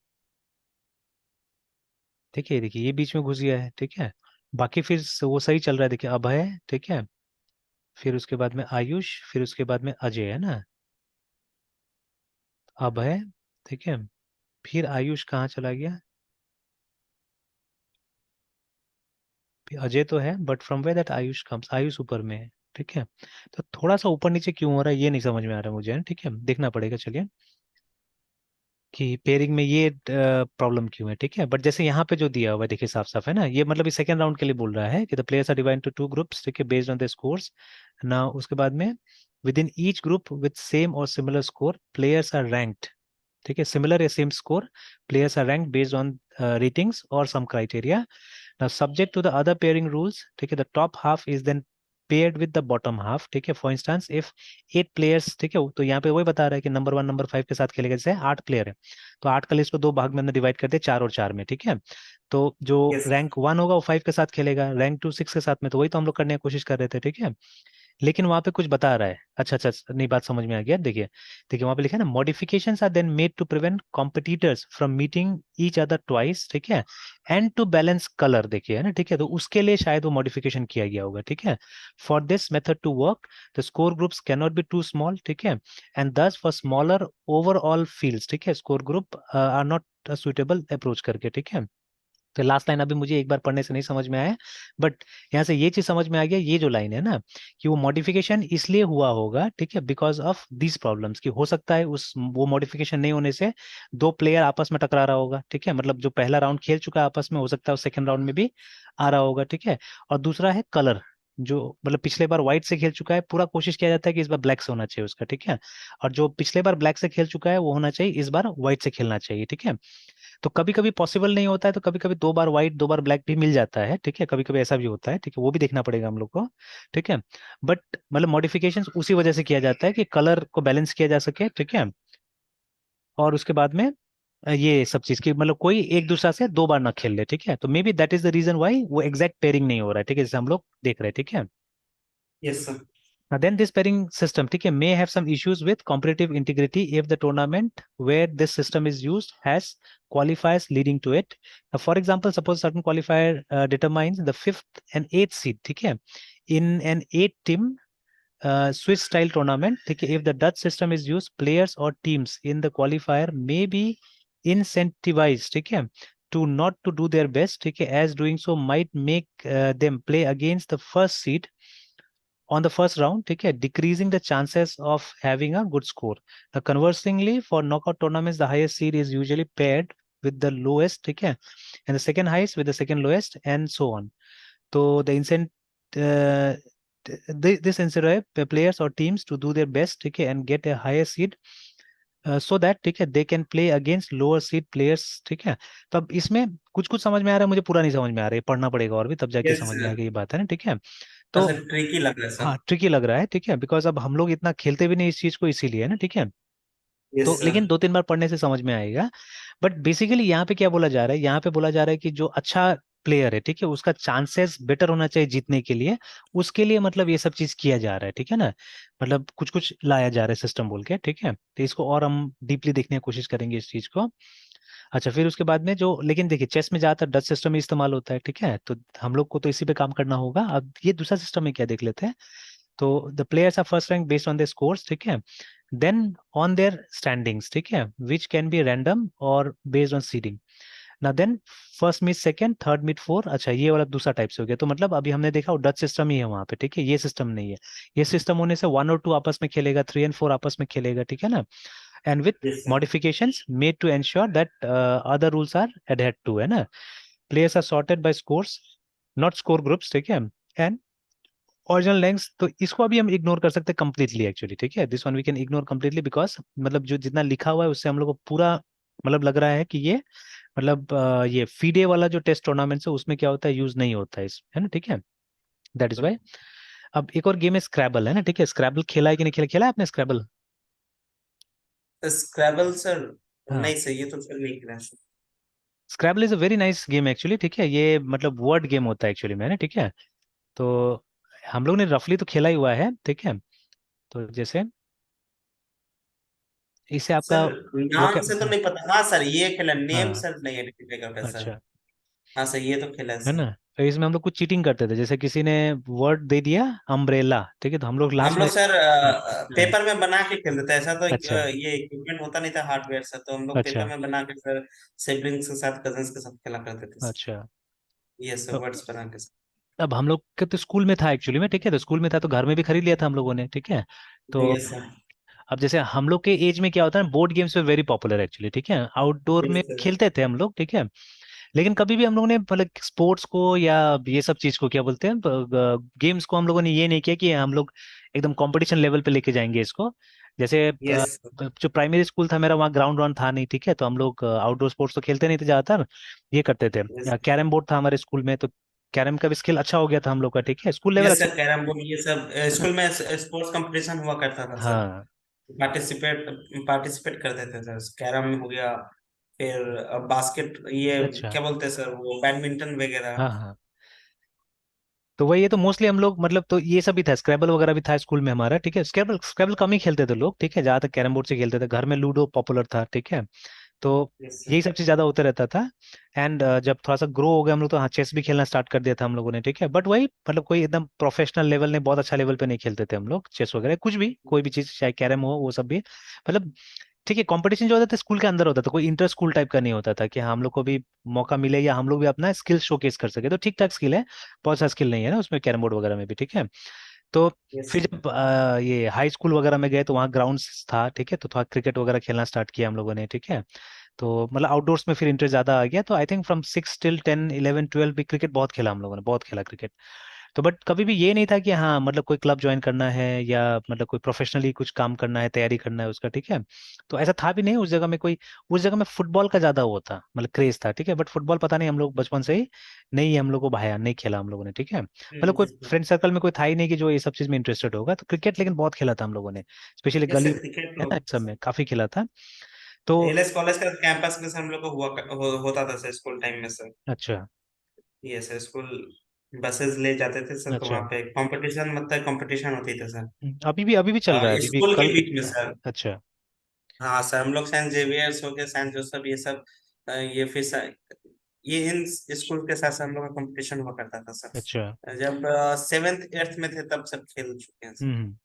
Speaker 2: ठीक है, देखिए ये बीच में घुस गया है, ठीक है। बाकी फिर वो सही चल रहा है, देखिए अभय, ठीक है, फिर उसके बाद में आयुष, फिर उसके बाद में अजय, है ना, अभय, ठीक है, फिर आयुष कहाँ चला गया, फिर अजय तो है, but from where that Ayush comes, Ayush ऊपर में है, ठीक है। तो थोड़ा सा ऊपर नीचे क्यों हो रहा है ये नहीं समझ में आ रहा मुझे, है ना, ठीक है, देखना पड़ेगा, चलिए, कि पेयरिंग में ये प्रॉब्लम क्यों है, ठीक है। बट जैसे यहाँ पे जो दिया हुआ है देखिए साफ साफ है ना, ये मतलब इस सेकंड राउंड के लिए बोल रहा है कि the players are divided to 2 groups, ठीक है, बेस्ड ऑन द स्कोर्स ना, उसके बाद में within each group with same और similar score players are ranked, ठीक है, सिमिलर या same score players are ranked based on ratings और some criteria. Now, subject to the other pairing rules, ठीक है, the top half is then paired with the bottom half, ठीक है। For instance, if 8 players, ठीक है, तो यहाँ पे वही बता रहा है कि नंबर 1 नंबर 5 के साथ खेलेगा, जैसे 8 प्लेयर है, तो 8 का लिस्ट को 2 भाग में हमने डिवाइड कर दिया, 4 और 4 में, ठीक है। तो जो
Speaker 1: यस।
Speaker 2: रैंक 1 होगा वो 5 के साथ खेलेगा, रैंक 2 6 के साथ में, तो वही तो हम लोग करने की कोशिश कर रहे थे, ठीक है। लेकिन वहां पे कुछ बता रहा है, अच्छा अच्छा नहीं, बात समझ में आ गया, देखिए देखिए वहां पे लिखा है ना, modifications are then made to prevent competitors from meeting each other twice, ठीक है, एंड टू बैलेंस कलर, देखिए है ना, ठीक है, तो उसके लिए शायद वो मॉडिफिकेशन किया गया होगा, ठीक है। For this method to work the score groups can not be too small, ठीक है, एंड दस फॉर स्मॉलर ओवरऑल फील्ड्स, ठीक है, score group are not suitable approach करके, ठीक है। तो लास्ट लाइन अभी मुझे एक बार पढ़ने से नहीं समझ में आया, बट यहाँ से ये चीज समझ में आ गया, ये जो लाइन है ना, कि वो मॉडिफिकेशन इसलिए हुआ होगा, ठीक है, बिकॉज ऑफ दीज प्रॉब्लम्स, कि हो सकता है उस वो मॉडिफिकेशन नहीं होने से 2 प्लेयर आपस में टकरा रहा होगा, ठीक है, मतलब जो पहला राउंड खेल चुका है आपस में, हो सकता है सेकंड राउंड में भी आ रहा होगा, ठीक है। और दूसरा है कलर, जो मतलब पिछले बार व्हाइट से खेल चुका है, पूरा कोशिश किया जाता है कि इस बार ब्लैक से होना चाहिए उसका, ठीक है। और जो पिछले बार ब्लैक से खेल चुका है वो होना चाहिए इस बार व्हाइट से खेलना चाहिए, ठीक है। तो कभी कभी पॉसिबल नहीं होता है, तो कभी कभी 2 बार व्हाइट 2 बार ब्लैक भी मिल जाता है, ठीक है, कभी कभी ऐसा भी होता है, ठीक है, वो भी देखना पड़ेगा हम लोग को, ठीक है। बट मतलब मॉडिफिकेशन उसी वजह से किया जाता है कि कलर को बैलेंस किया जा सके, ठीक है। और उसके बाद में ये सब चीज की मतलब कोई एक दूसरा से 2 बार ना खेल ले, ठीक है। तो maybe that is the reason why वो एग्जैक्ट पेयरिंग नहीं हो रहा है, ठीक है, जैसे हम लोग देख रहे हैं, ठीक है।
Speaker 1: Yes sir.
Speaker 2: Then this pairing system, ठीक है, may have some issues with competitive integrity if the tournament where this system is used has qualifiers leading to it. For example, suppose certain qualifier determines the fifth and eighth seed, ठीक है, in an 8 team Swiss style tournament, ठीक है, if the Dutch system is used, players or teams in the qualifier may be incentivized, ठीक है, to not to do their best, ठीक है, as doing so might make them play against the first seed on the first round, ठीक है, decreasing the chances of having a good score. Now, conversely, for knockout tournaments, the highest seed is usually paired with the lowest, ठीक है, and the second highest with the second lowest, and so on. So the uh, this incentive players or teams to do their best, ठीक है, and get a higher seed so that, ठीक है, they can play against lower seed players, ठीक है। तो अब इसमें कुछ कुछ समझ में आ रहा है, मुझे पूरा नहीं समझ में आ रहा है, पढ़ना पड़ेगा और भी तब जाके
Speaker 1: यस
Speaker 2: समझ में
Speaker 1: सर।
Speaker 2: आएगी ये बात है ना, ठीक है।
Speaker 1: हाँ
Speaker 2: तो
Speaker 1: सर, ट्रिकी लग रहा है सर।
Speaker 2: हाँ, ट्रिकी लग रहा है, ठीक है, बिकॉज अब हम लोग इतना खेलते भी नहीं इस चीज को, इसीलिए है ना, ठीक है।
Speaker 1: यस
Speaker 2: तो
Speaker 1: सर।
Speaker 2: लेकिन 2-3 बार पढ़ने से समझ में आएगा। बट बेसिकली यहाँ पे क्या बोला जा रहा है, यहाँ पे बोला जा रहा है कि जो अच्छा प्लेयर है, ठीक है, उसका चांसेस बेटर होना चाहिए जीतने के लिए, उसके लिए मतलब ये सब चीज किया जा रहा है, ठीक है ना। मतलब कुछ कुछ लाया जा रहा है सिस्टम बोल के, ठीक है। तो इसको और हम डीपली देखने की कोशिश करेंगे इस चीज को। अच्छा, फिर उसके बाद में जो, लेकिन देखिए चेस में ज्यादातर डच सिस्टम ही इस्तेमाल होता है, ठीक है, तो हम लोग को तो इसी पे काम करना होगा। अब ये दूसरा सिस्टम है, क्या देख लेते हैं। तो the players are first ranked based on their scores, ठीक है, देन ऑन देयर स्टैंडिंग्स, ठीक है, विच कैन बी रैंडम और बेस्ड ऑन सीडिंग। ना then first meet second, third meet four. अच्छा, ये वाला दूसरा टाइप से हो गया। तो मतलब अभी हमने देखा वो डच सिस्टम ही है वहां पे, ठीक है, ये सिस्टम नहीं है। ये सिस्टम होने से 1 और 2 आपस में खेलेगा, 3 और 4 आपस में खेलेगा, ठीक है ना, and with
Speaker 1: yes sir.
Speaker 2: modifications made to ensure that other rules are adhered to, है ना। players are sorted by scores, not score groups, ठीक है, एंड ओरिजिनल लेंथ। तो इसको अभी हम इग्नोर कर सकते हैं कंप्लीटली एक्चुअली, ठीक है, this one we can ignore completely because मतलब जो जितना लिखा हुआ है उससे हम लोग को पूरा मतलब लग रहा है कि ये मतलब ये फीडे वाला जो टेस्ट टूर्नामेंट है उसमें क्या होता है, यूज नहीं होता है इस, है ना, ठीक है, दैट इज वाई। अब एक और गेम है स्क्रैबल, है ना, ठीक है, स्क्रैबल खेला है कि नहीं खेला, खेला है आपने स्क्रैबल?
Speaker 1: स्क्रैबल सर?
Speaker 2: हाँ,
Speaker 1: नहीं सर, ये तो सर नहीं किया sir.
Speaker 2: Scrabble is a very nice game actually, ठीक है, ये मतलब वर्ड गेम होता है एक्चुअली में, है ना, ठीक है। तो हम लोग ने रफली तो खेला ही हुआ है, ठीक है। तो जैसे इससे आपका
Speaker 1: सर
Speaker 2: वो
Speaker 1: नाम
Speaker 2: क्या,
Speaker 1: से तो
Speaker 2: हाँ
Speaker 1: नहीं पता। हाँ सर, ये खेला, नेम
Speaker 2: हाँ,
Speaker 1: सर नहीं आइडेंटिफाई करता सर।
Speaker 2: अच्छा,
Speaker 1: हाँ सर, ये तो खेला है
Speaker 2: है ना।
Speaker 1: सर।
Speaker 2: तो इसमें हम लोग कुछ चीटिंग करते थे, जैसे किसी ने वर्ड दे दिया अम्ब्रेला, ठीक है, तो हम लोग
Speaker 1: हम
Speaker 2: लास्ट में
Speaker 1: लोग सर
Speaker 2: हाँ,
Speaker 1: पेपर में बना के खेलते थे। ऐसा तो
Speaker 2: अच्छा
Speaker 1: ये इक्विपमेंट होता नहीं था हार्डवेयर से, तो हम लोग पेपर
Speaker 2: अच्छा
Speaker 1: में बना के सर सिबलिंग्स के साथ, कजन्स के साथ खेला करते थे सर।
Speaker 2: अच्छा।
Speaker 1: ये सब
Speaker 2: तो
Speaker 1: वर्ड्स बना के सर।
Speaker 2: अब हम लोग के तो स्कूल में था एक्चुअली में, ठीक है, तो स्कूल में था तो घर में भी खरीद लिया था हम लोगों ने, ठीक है। तो
Speaker 1: यस सर।
Speaker 2: अब जैसे हम लोग के एज में क्या होता है, board games very popular actually, ठीक है, आउटडोर
Speaker 1: यस
Speaker 2: में
Speaker 1: सर।
Speaker 2: खेलते थे हम लोग, ठीक है। लेकिन कभी भी हम लोगों ने मतलब स्पोर्ट्स को या ये सब चीज को क्या बोलते हैं, गेम्स को हम लोगों ने ये नहीं किया कि हम लोग एकदम कंपटीशन लेवल पे लेके जाएंगे इसको। जैसे
Speaker 1: यस।
Speaker 2: जो प्राइमरी स्कूल था मेरा, वहाँ ग्राउंड वाउंड था नहीं, ठीक है, तो हम लोग आउटडोर स्पोर्ट्स तो खेलते नहीं थे ज्यादातर, ये करते थे।
Speaker 1: यस।
Speaker 2: कैरम बोर्ड था हमारे स्कूल में, तो कैरम का भी स्किल अच्छा हो गया था हम लोग का, ठीक है, स्कूल लेवल
Speaker 1: यस
Speaker 2: अच्छा
Speaker 1: सर, कैरम बोर्ड ये सब
Speaker 2: है ना।
Speaker 1: स्कूल में स्पोर्ट्स कंपटीशन हुआ करता था सर।
Speaker 2: हाँ,
Speaker 1: पार्टिसिपेट पार्टिसिपेट करते थे सर। कैरम हो गया, फिर बास्केट, ये
Speaker 2: अच्छा,
Speaker 1: क्या बोलते हैं सर, वो बैडमिंटन वगैरह।
Speaker 2: हाँ हाँ। तो वही है, तो मोस्टली हम लोग मतलब तो ये सब भी था, स्क्रैबल वगैरह भी था स्कूल में हमारा, ठीक है। स्क्रैबल स्क्रैबल कम ही खेलते थे लोग, ठीक है, ज्यादातर कैरम बोर्ड से खेलते थे, घर में लूडो पॉपुलर था, ठीक है। तो
Speaker 1: यस
Speaker 2: यही
Speaker 1: सर।
Speaker 2: सब चीज ज्यादा होता रहता था। एंड जब थोड़ा सा ग्रो हो गया हम लोग, तो हाँ चेस भी खेलना स्टार्ट कर दिया था हम लोगों ने, ठीक है, बट वही मतलब कोई एकदम प्रोफेशनल लेवल नहीं, बहुत अच्छा लेवल पे नहीं खेलते थे हम लोग चेस वगैरह, कुछ भी कोई भी चीज, चाहे कैरम हो वो सब भी मतलब, ठीक है। कंपटीशन जो होता था स्कूल के अंदर होता था, कोई इंटर स्कूल टाइप का नहीं होता था कि हाँ हम लोग को भी मौका मिले या हम लोग भी अपना स्किल शोकेस कर सके। तो ठीक ठाक स्किल है, बहुत सा स्किल नहीं है ना उसमें, कैरम बोर्ड वगैरह में भी, ठीक है। तो
Speaker 1: यस
Speaker 2: फिर
Speaker 1: सर।
Speaker 2: जब ये हाई स्कूल वगैरह में गए तो वहाँ ग्राउंड था, ठीक है, तो थोड़ा क्रिकेट वगैरह खेलना स्टार्ट किया हम लोगों ने, ठीक है। तो मतलब आउटडोर्स में फिर इंटरेस्ट ज्यादा आ गया, तो आई थिंक फ्रॉम 6 till 10 11 12 भी क्रिकेट बहुत खेला हम लोगों ने, बहुत खेला क्रिकेट। तो बट कभी भी ये नहीं था कि हाँ मतलब कोई क्लब ज्वाइन करना है या मतलब कोई प्रोफेशनली कुछ काम करना है, तैयारी करना है उसका, ठीक है। तो ऐसा था भी नहीं उस जगह में कोई, उस जगह में फुटबॉल का ज्यादा वो था मतलब क्रेज था, ठीक है, बट फुटबॉल पता नहीं हम लोग बचपन से ही नहीं, हम लोग को भाया नहीं, खेला हम लोगों ने, ठीक है, मतलब कोई फ्रेंड सर्कल में कोई था ही नहीं कि जो ये सब चीज में इंटरेस्टेड होगा। तो क्रिकेट लेकिन बहुत खेला था हम लोगों ने, स्पेशली
Speaker 1: यस
Speaker 2: गली
Speaker 1: सर, क्रिकेट
Speaker 2: है
Speaker 1: तो
Speaker 2: ना, इस सब में काफी खेला था। तो
Speaker 1: एलएस कॉलेज का कैंपस में सर हम लोग को होता था सर स्कूल टाइम में सर।
Speaker 2: अच्छा
Speaker 1: ये सर स्कूल बसेस ले जाते थे सर, तो
Speaker 2: अच्छा।
Speaker 1: वहाँ पे कंपटीशन, मतलब कंपटीशन होती थी सर।
Speaker 2: अभी भी चल रहा है, अभी भी
Speaker 1: स्कूल के
Speaker 2: कल।
Speaker 1: बीच में सर।
Speaker 2: अच्छा
Speaker 1: हाँ सर, हम लोग सेंट जेवियर्स हो गए, सेंट जोसेफ, ये सब ये फिर ये इन स्कूल के साथ साथ हम लोग का कंपटीशन हुआ करता था
Speaker 2: अच्छा।
Speaker 1: सर। जब सेवेंथ एट्थ में थे तब सब खेल चुके हैं सर।
Speaker 2: हम्म।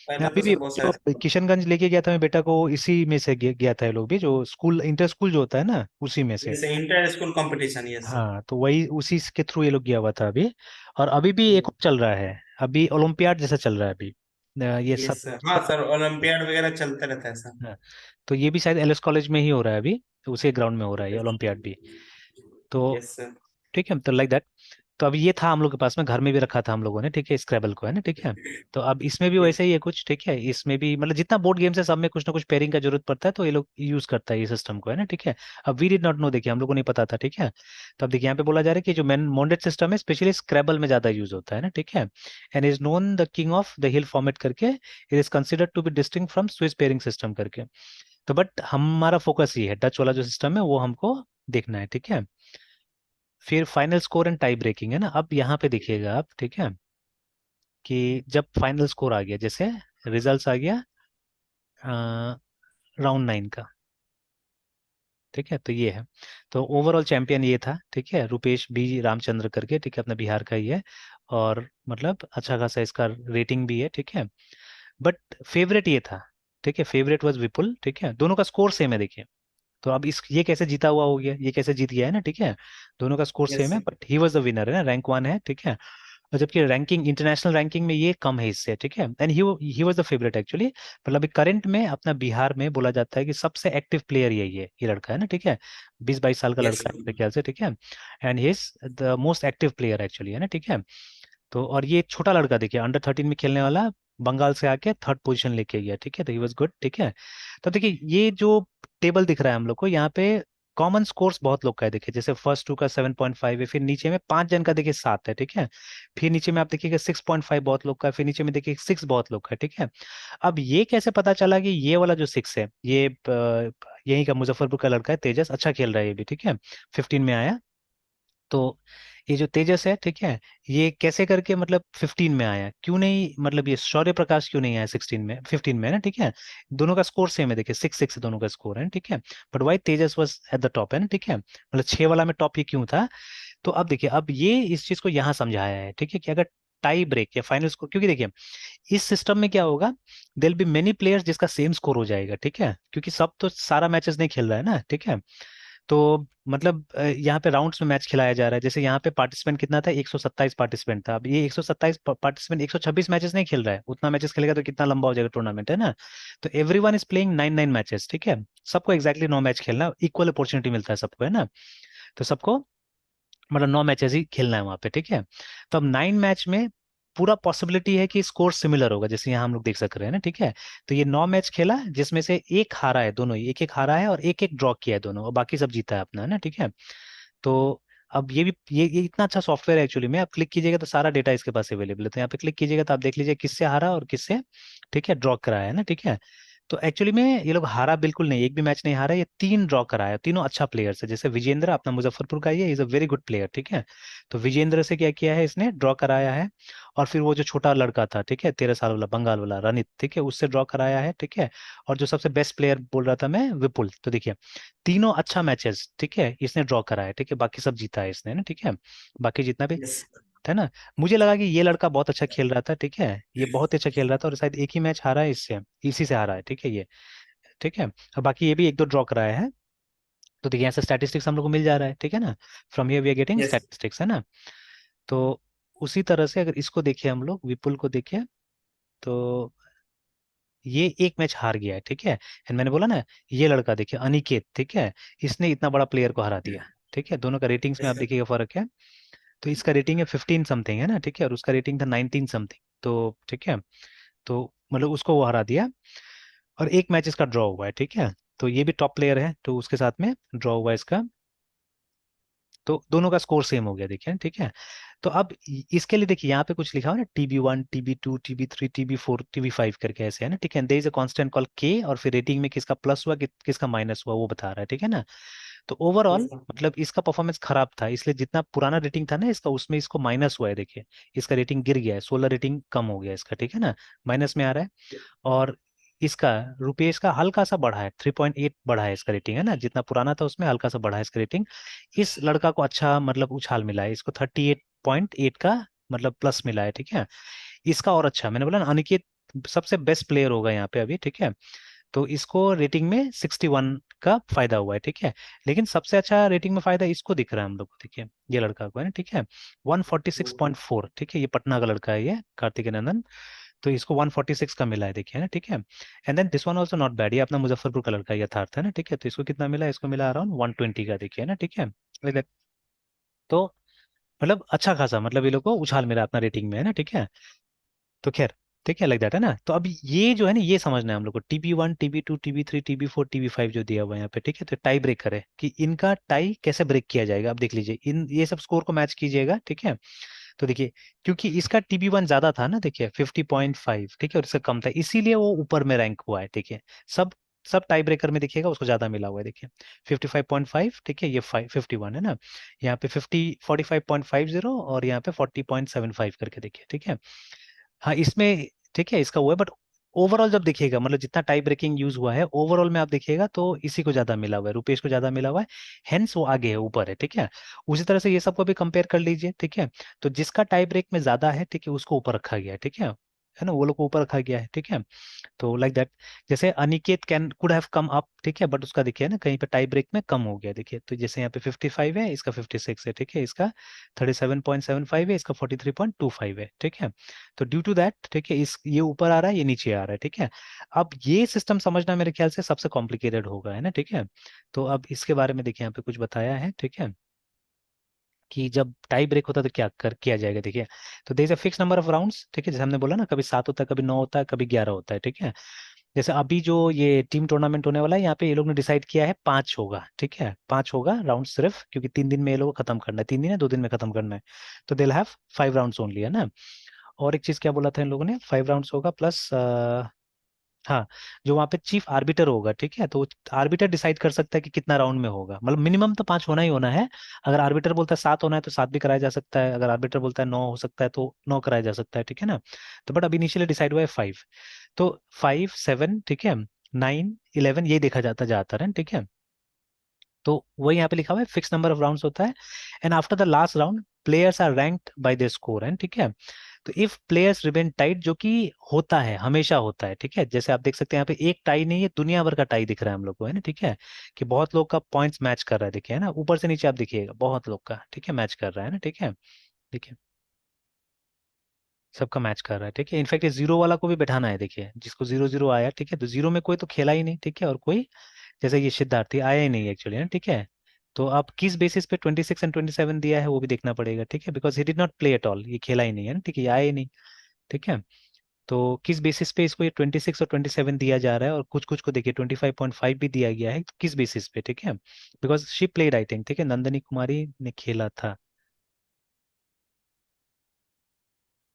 Speaker 1: पहले
Speaker 2: अभी
Speaker 1: तो
Speaker 2: भी
Speaker 1: सब बहुत
Speaker 2: जो
Speaker 1: सारे।
Speaker 2: किशनगंज लेके गया था मैं बेटा को, इसी में से गया था ये लोग भी, जो स्कूल इंटर स्कूल जो होता है ना, उसी में से।
Speaker 1: जैसे इंटर स्कूल कंपटीशन, ये सर।
Speaker 2: हाँ, तो वही उसी के थ्रू ये लोग गया हुआ था अभी। और अभी भी एक और चल रहा है, अभी ओलंपियाड जैसा चल रहा है अभी। ये
Speaker 1: ये
Speaker 2: सब
Speaker 1: सर, हाँ
Speaker 2: सब।
Speaker 1: सर, ओलंपियाड वगैरह चलता रहता है सर।
Speaker 2: हाँ, तो ये भी शायद एलएस कॉलेज में ही हो रहा है अभी, तो उसी ग्राउंड में हो रहा है ये ओलंपियाड भी। तो
Speaker 1: यस सर।
Speaker 2: ठीक है, तो लाइक दैट। तो अभी ये था हम लोग के पास में, घर में भी रखा था हम लोगों ने, ठीक है, स्क्रैबल को, है ना, ठीक है। तो अब इसमें भी वैसे ही है कुछ, ठीक है, इसमें भी मतलब जितना बोर्ड गेम्स है सब में कुछ ना कुछ पेयरिंग का जरूरत पड़ता है, तो ये लोग यूज करता है ये सिस्टम को, है ना, ठीक है। अब वी डिड नॉट नो, देखिए हम लोग को नहीं पता था, ठीक है। तो अब देखिए यहाँ पे बोला जा रहा है कि जो मेन मॉन्डेड सिस्टम है स्पेशली स्क्रैबल में ज्यादा यूज होता है ना, ठीक है। And is known the king of the hill format करके, it is considered to be distinct from Swiss pairing system करके। तो बट हमारा फोकस ये है, डच वाला जो सिस्टम है वो हमको देखना है, ठीक है। फिर final score and tie breaking है ना, अब यहाँ पे देखिएगा आप, ठीक है, कि जब फाइनल स्कोर आ गया, जैसे रिजल्ट्स आ गया राउंड 9 का, ठीक है, तो ये है। तो ओवरऑल चैंपियन ये था, ठीक है, रुपेश बी रामचंद्र करके, ठीक है, अपना बिहार का ही है। और मतलब अच्छा खासा इसका रेटिंग भी है, ठीक है। बट फेवरेट ये था, ठीक है, फेवरेट वाज विपुल, ठीक है, दोनों का स्कोर सेम है देखिए। तो अब इस ये कैसे जीता हुआ हो गया, ये कैसे जीत गया है ना, ठीक है। दोनों का स्कोर
Speaker 1: यस
Speaker 2: सेम है,
Speaker 1: sir.
Speaker 2: But he was the winner, है ना, रैंक 1 है, ठीक है। और जबकि रैंकिंग, इंटरनेशनल रैंकिंग में ये कम है इससे, ठीक है। And he was the favourite actually. मतलब अभी करंट में अपना बिहार में बोला जाता है कि सबसे एक्टिव प्लेयर यही है, ये लड़का है ना, ठीक है। 20-22 साल का
Speaker 1: यस
Speaker 2: लड़का है
Speaker 1: सर।
Speaker 2: मेरे ख्याल से, ठीक है। And he is the most active player actually, है ना, ठीक है। तो और ये छोटा लड़का देखिए, अंडर 13 में खेलने वाला, बंगाल से आके थर्ड पोजीशन लेके गया, ठीक है, तो ही वाज गुड, ठीक है। तो देखिए ये जो टेबल दिख रहा है हम लोग को यहाँ पे, कॉमन स्कोर्स बहुत लोग का है देखिए, जैसे फर्स्ट टू का 7.5 है, फिर नीचे में 5 जन का देखिए 7 है, ठीक है। फिर नीचे में आप देखिएगा 6.5 बहुत लोग का है, फिर नीचे में देखिए 6 बहुत लोग का है, ठीक है। अब ये कैसे पता चला कि ये वाला जो 6 है, ये यहीं का मुजफ्फरपुर का लड़का है, तेजस, अच्छा खेल रहा है ये भी, ठीक है, 15 में आया। तो ये जो तेजस है, ठीक है, ये कैसे करके मतलब 15 में आया, क्यों नहीं, मतलब ये शौर्य प्रकाश क्यों नहीं आया 16 में, 15 में, है ना, ठीक है। दोनों का स्कोर सेम है देखिए, 6-6 दोनों का स्कोर है, ठीक है। But why Tejas was at the top, है ना, ठीक है, मतलब 6 वाला में टॉप ये क्यों था। तो अब देखिए, अब ये इस चीज को यहाँ समझाया है, ठीक है, कि अगर टाई ब्रेक या फाइनल स्कोर, क्योंकि देखिए इस सिस्टम में क्या होगा, देर बी मेनी प्लेयर्स जिसका सेम स्कोर हो जाएगा, ठीक है, क्योंकि सब तो सारा मैचेस नहीं खेल रहा है ना, ठीक है। तो मतलब यहाँ पे राउंड्स में मैच खिलाया जा रहा है, जैसे यहाँ पे पार्टिसिपेंट कितना था, 127 पार्टिसिपेंट था, अब ये 127 पार्टिसिपेंट 126 मैचेस नहीं खेल रहा है, उतना मैचेस खेलेगा तो कितना लंबा हो जाएगा टूर्नामेंट, है ना। तो every one is playing 9-9 matches, ठीक है। सबको एक्जैक्टली 9 मैच खेलना, इक्वल अपॉर्चुनिटी मिलता है सबको, है ना। तो सबको मतलब 9 मैचेस ही खेलना है वहां पे, ठीक है। तो अब 9 मैच में पूरा पॉसिबिलिटी है कि स्कोर सिमिलर होगा, जैसे यहाँ हम लोग देख सक रहे हैं ना, ठीक है। तो ये 9 मैच खेला, जिसमें से एक हारा है, दोनों ही एक एक हारा है, और एक एक ड्रॉ किया है दोनों, और बाकी सब जीता है अपना, है ना, ठीक है। तो अब ये भी, ये इतना अच्छा सॉफ्टवेयर है एक्चुअली में, आप क्लिक कीजिएगा तो सारा डेटा इसके पास अवेलेबल है, तो यहाँ पे क्लिक कीजिएगा तो आप देख लीजिए किससे हारा और किससे, ठीक है, ड्रॉ कराया है ना, ठीक है। तो एक्चुअली में ये लोग हारा बिल्कुल नहीं, एक भी मैच नहीं हारा, ये 3 ड्रॉ कराया, तीनों अच्छा प्लेयर्स है, जैसे विजेंद्र अपना मुजफ्फरपुर का, ये is a very good player, ठीक है। तो विजेंद्र से क्या किया है इसने, ड्रॉ कराया है। और फिर वो जो छोटा लड़का था, ठीक है, 13 साल वाला बंगाल वाला रनित, ठीक है, उससे ड्रॉ कराया है, ठीक है। और जो सबसे बेस्ट प्लेयर बोल रहा था मैं, विपुल, तो देखिए तीनों अच्छा मैचेस, ठीक है, इसने ड्रॉ कराया है, ठीक है, बाकी सब जीता है इसने ना, ठीक है। बाकी जितना भी
Speaker 1: यस।
Speaker 2: है ना, मुझे लगा कि ये लड़का बहुत अच्छा खेल रहा था, ठीक है, ये बहुत अच्छा खेल रहा था, और शायद एक ही मैच हारा है इससे, इसी से हारा है, ठीक है ये, ठीक है। और बाकी ये भी एक दो ड्रॉ कराया है। तो देखिए यहाँ से स्टैटिस्टिक्स हम लोग को मिल जा रहा है, ठीक है ना, from here we are getting
Speaker 1: yes.
Speaker 2: Statistics, है ना। तो उसी तरह से अगर इसको देखें हम लोग, विपुल को देखें, तो ये एक मैच हार गया है, ठीक है। एंड मैंने बोला ना, ये लड़का देखिए अनिकेत, ठीक है, इसने इतना बड़ा प्लेयर को हरा दिया, ठीक है। दोनों का रेटिंग्स में
Speaker 1: यस
Speaker 2: आप
Speaker 1: सर।
Speaker 2: देखिएगा फर्क है। तो इसका रेटिंग है 15 समथिंग, है ना, ठीक है, और उसका रेटिंग था 19 समथिंग, तो ठीक है। तो मतलब उसको वो हरा दिया, और एक मैच इसका ड्रॉ हुआ है, ठीक है। तो ये भी टॉप प्लेयर है, तो उसके साथ में ड्रॉ हुआ है इसका। तो दोनों का स्कोर सेम हो गया देखिए, ठीक है। तो अब इसके लिए देखिए यहाँ पे कुछ लिखा हुआ है ना, TB1, TB2, TB3, TB4, TB5 करके ऐसे है ना, ठीक है। There is a constant call K, और फिर रेटिंग में किसका प्लस हुआ किसका माइनस हुआ वो बता रहा है, ठीक है ना। तो ओवरऑल
Speaker 1: अच्छा।
Speaker 2: मतलब इसका परफॉर्मेंस खराब था, इसलिए जितना पुराना रेटिंग था ना इसका, उसमें इसको माइनस हुआ है, देखिए इसका रेटिंग गिर गया है, 16 रेटिंग कम हो गया इसका, ठीक है ना, माइनस में आ रहा है। और इसका रुपेश का हल्का सा बढ़ा है, 3.8 बढ़ा है इसका रेटिंग, है ना, जितना पुराना था उसमें हल्का सा बढ़ा है इसका रेटिंग। इस लड़का को अच्छा मतलब उछाल मिला है, इसको 38.8 का मतलब प्लस मिला है, ठीक है। इसका और अच्छा, मैंने बोला ना अनिकेत सबसे बेस्ट प्लेयर होगा यहाँ पे अभी, ठीक है। तो इसको रेटिंग में 61 का फायदा हुआ है, ठीक है। लेकिन सबसे अच्छा रेटिंग में फायदा इसको दिख रहा है हम लोग को, देखिए ये लड़का को है ना, ठीक है, 146.4, ठीक है, ये पटना का लड़का है ये, कार्तिक नंदन। तो इसको 146 का मिला है, देखिए ना, ठीक है। And then this one also not bad, ये अपना मुजफ्फरपुर का लड़का है, यथार्थ है ना, ठीक है। तो इसको कितना मिला, इसको मिला अराउंड 120 का, देखिए ना, ठीक है। Like that। तो मतलब अच्छा खासा मतलब ये लोग को उछाल मिला अपना रेटिंग में, है ना, ठीक है। तो खैर ठीक है, लाइक दैट है ना। तो अब ये जो है ना ये समझना है हम लोग को, TB1, TB2, TB3, TB4, TB5 जो दिया हुआ है यहाँ पे, ठीक है। तो टाई ब्रेकर है कि इनका टाई कैसे ब्रेक किया जाएगा, अब देख लीजिए इन ये सब स्कोर को मैच कीजिएगा, ठीक है। तो देखिए क्योंकि इसका TB1 ज्यादा था ना, देखिए 50.5, ठीक है, और इसका कम था, इसीलिए वो ऊपर में रैंक हुआ है, ठीक है। सब सब टाई ब्रेकर में देखिएगा उसको ज्यादा मिला हुआ है, देखिए 55.5, ठीक है, ये 51 है ना। यहाँ पे 45.50 और यहाँ पे 40.75 करके देखिए, ठीक है। हाँ इसमें ठीक है इसका वो है, बट ओवरऑल जब देखिएगा मतलब जितना टाई ब्रेकिंग यूज हुआ है ओवरऑल में आप देखिएगा तो इसी को ज्यादा मिला हुआ है, रुपेश को ज्यादा मिला हुआ है, हेंस वो आगे है, ऊपर है, ठीक है। उसी तरह से ये सबको भी कंपेयर कर लीजिए, ठीक है। तो जिसका टाई ब्रेक में ज्यादा है, ठीक है, उसको ऊपर रखा गया है, ठीक है ना, वो लोग को ऊपर रखा गया है, ठीक है। तो लाइक दैट, जैसे Aniket can could have come up, ठीक है, बट उसका देखिए ना कहीं पे टाई ब्रेक में कम हो गया, देखिए। तो जैसे यहाँ पे 55 है, इसका 56 है, ठीक है, इसका 37.75 है, इसका 43.25 है, ठीक है। तो ड्यू टू दैट, ठीक है, इस ये ऊपर आ रहा है, ये नीचे आ रहा है, ठीक है। अब ये सिस्टम समझना मेरे ख्याल से सबसे कॉम्प्लिकेटेड होगा, है ना, ठीक है। तो अब इसके बारे में देखिए यहाँ पे कुछ बताया है, ठीक है, कि जब टाई ब्रेक होता है तो क्या कर किया जाएगा, देखिए। तो there is a fix number of rounds, ठीक है, जैसे हमने बोला ना कभी 7 होता है, कभी 9 होता है, कभी 11 होता है, ठीक है। जैसे अभी जो ये टीम टूर्नामेंट होने वाला है यहाँ पे ये लोग ने डिसाइड किया है 5 होगा, ठीक है, 5 होगा राउंड सिर्फ, क्योंकि 3 दिन में ये लोग को खत्म करना है, 3 दिन है, 2 दिन में खत्म करना है। तो दे हैव 5 राउंड्स ओनली, है ना। और एक चीज क्या बोला था इन लोगों ने, 5 राउंड्स होगा प्लस, हाँ, जो वहाँ पे चीफ आर्बिटर होगा, ठीक है, तो आर्बिटर डिसाइड कर सकता है कि कितना राउंड में होगा, मतलब मिनिमम तो 5 होना ही होना है। अगर आर्बिटर बोलता है 7 होना है तो 7 भी कराया जा सकता है, अगर आर्बिटर बोलता है 9 हो सकता है तो 9 कराया जा सकता है, ठीक है ना। तो बट अभी इनिशियली डिसाइड हुआ है 5। तो 5, 7, ठीक है, 9, 11 ये देखा जाता जाता है, ठीक है। तो वही यहाँ पे लिखा हुआ है फिक्स नंबर ऑफ राउंड्स होता है, and after the last round players are ranked by their score, and ठीक है। तो इफ प्लेयर्स रिमेन टाइट, जो कि होता है हमेशा होता है, ठीक है, जैसे आप देख सकते हैं यहाँ पे एक टाई नहीं है, दुनिया भर का टाई दिख रहा है हम लोग को, है ना, ठीक है, कि बहुत लोग का पॉइंट्स मैच कर रहा है, देखिए, है ना, ऊपर से नीचे आप देखिएगा बहुत लोग का, ठीक है, मैच कर रहा है ना, ठीक है, देखिए सबका मैच कर रहा है, ठीक है। इनफैक्ट ये जीरो वाला को भी बैठाना है, देखिए जिसको 0-0 आया, ठीक है, तो जीरो में कोई तो खेला ही नहीं, ठीक है, और कोई जैसे ये सिद्धार्थी आया ही नहीं एक्चुअली, है, ठीक है। तो अब किस बेसिस पे 26 एंड 27 दिया है वो भी देखना पड़ेगा, ठीक है, because he did not play at all, ये खेला ही नहीं है ना, ठीक है, ये आया ही नहीं, ठीक है। तो किस बेसिस पे इसको ये 26 और 27 दिया जा रहा है, और कुछ कुछ को देखिए 25.5 भी दिया गया है, तो किस बेसिस पे, ठीक है, because she played I think, ठीक है, नंदनी कुमारी ने खेला था।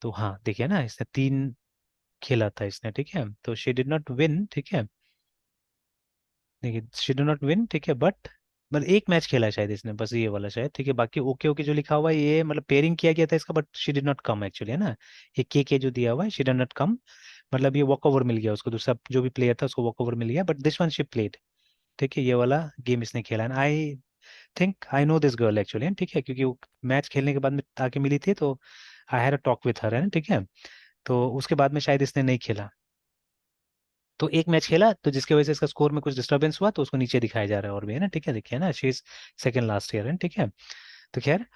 Speaker 2: तो हाँ देखिए ना इसने 3 खेला था इसने, ठीक है, तो शी डिड नॉट विन, ठीक है, देखिए शी डिड नॉट विन, ठीक है, बट मतलब एक मैच खेला है शायद इसने, बस ये वाला शायद, ठीक है, बाकी ओके ओके जो लिखा हुआ है ये मतलब पेयरिंग किया गया था इसका, but she did not come actually, है ना। ये के जो दिया हुआ है, शी डिड नॉट कम, मतलब ये वॉक ओवर मिल गया उसको, दूसरा जो भी प्लेयर था उसको वॉक ओवर मिल गया, but this one she played, ठीक है, ये वाला गेम इसने खेला है। I think I know this girl actually, ठीक है, क्योंकि वो मैच खेलने के बाद में आके मिली थी, तो I had a talk with her, है ना, ठीक है। तो उसके बाद में शायद इसने नहीं खेला, तो एक मैच खेला तो जिसकी वजह से इसका स्कोर में कुछ डिस्टरबेंस हुआ, तो उसको नीचे दिखाया जा रहा है और भी, है ना, ठीक है, देखिए ना she is second last year, है, ठीक है। तो खैर,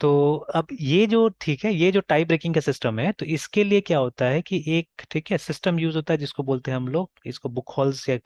Speaker 2: तो अब ये जो ठीक है ये जो टाई ब्रेकिंग का सिस्टम है, तो इसके लिए क्या होता है कि एक ठीक है सिस्टम यूज होता है जिसको बोलते हैं हम लोग, इसको बुक हॉल्स या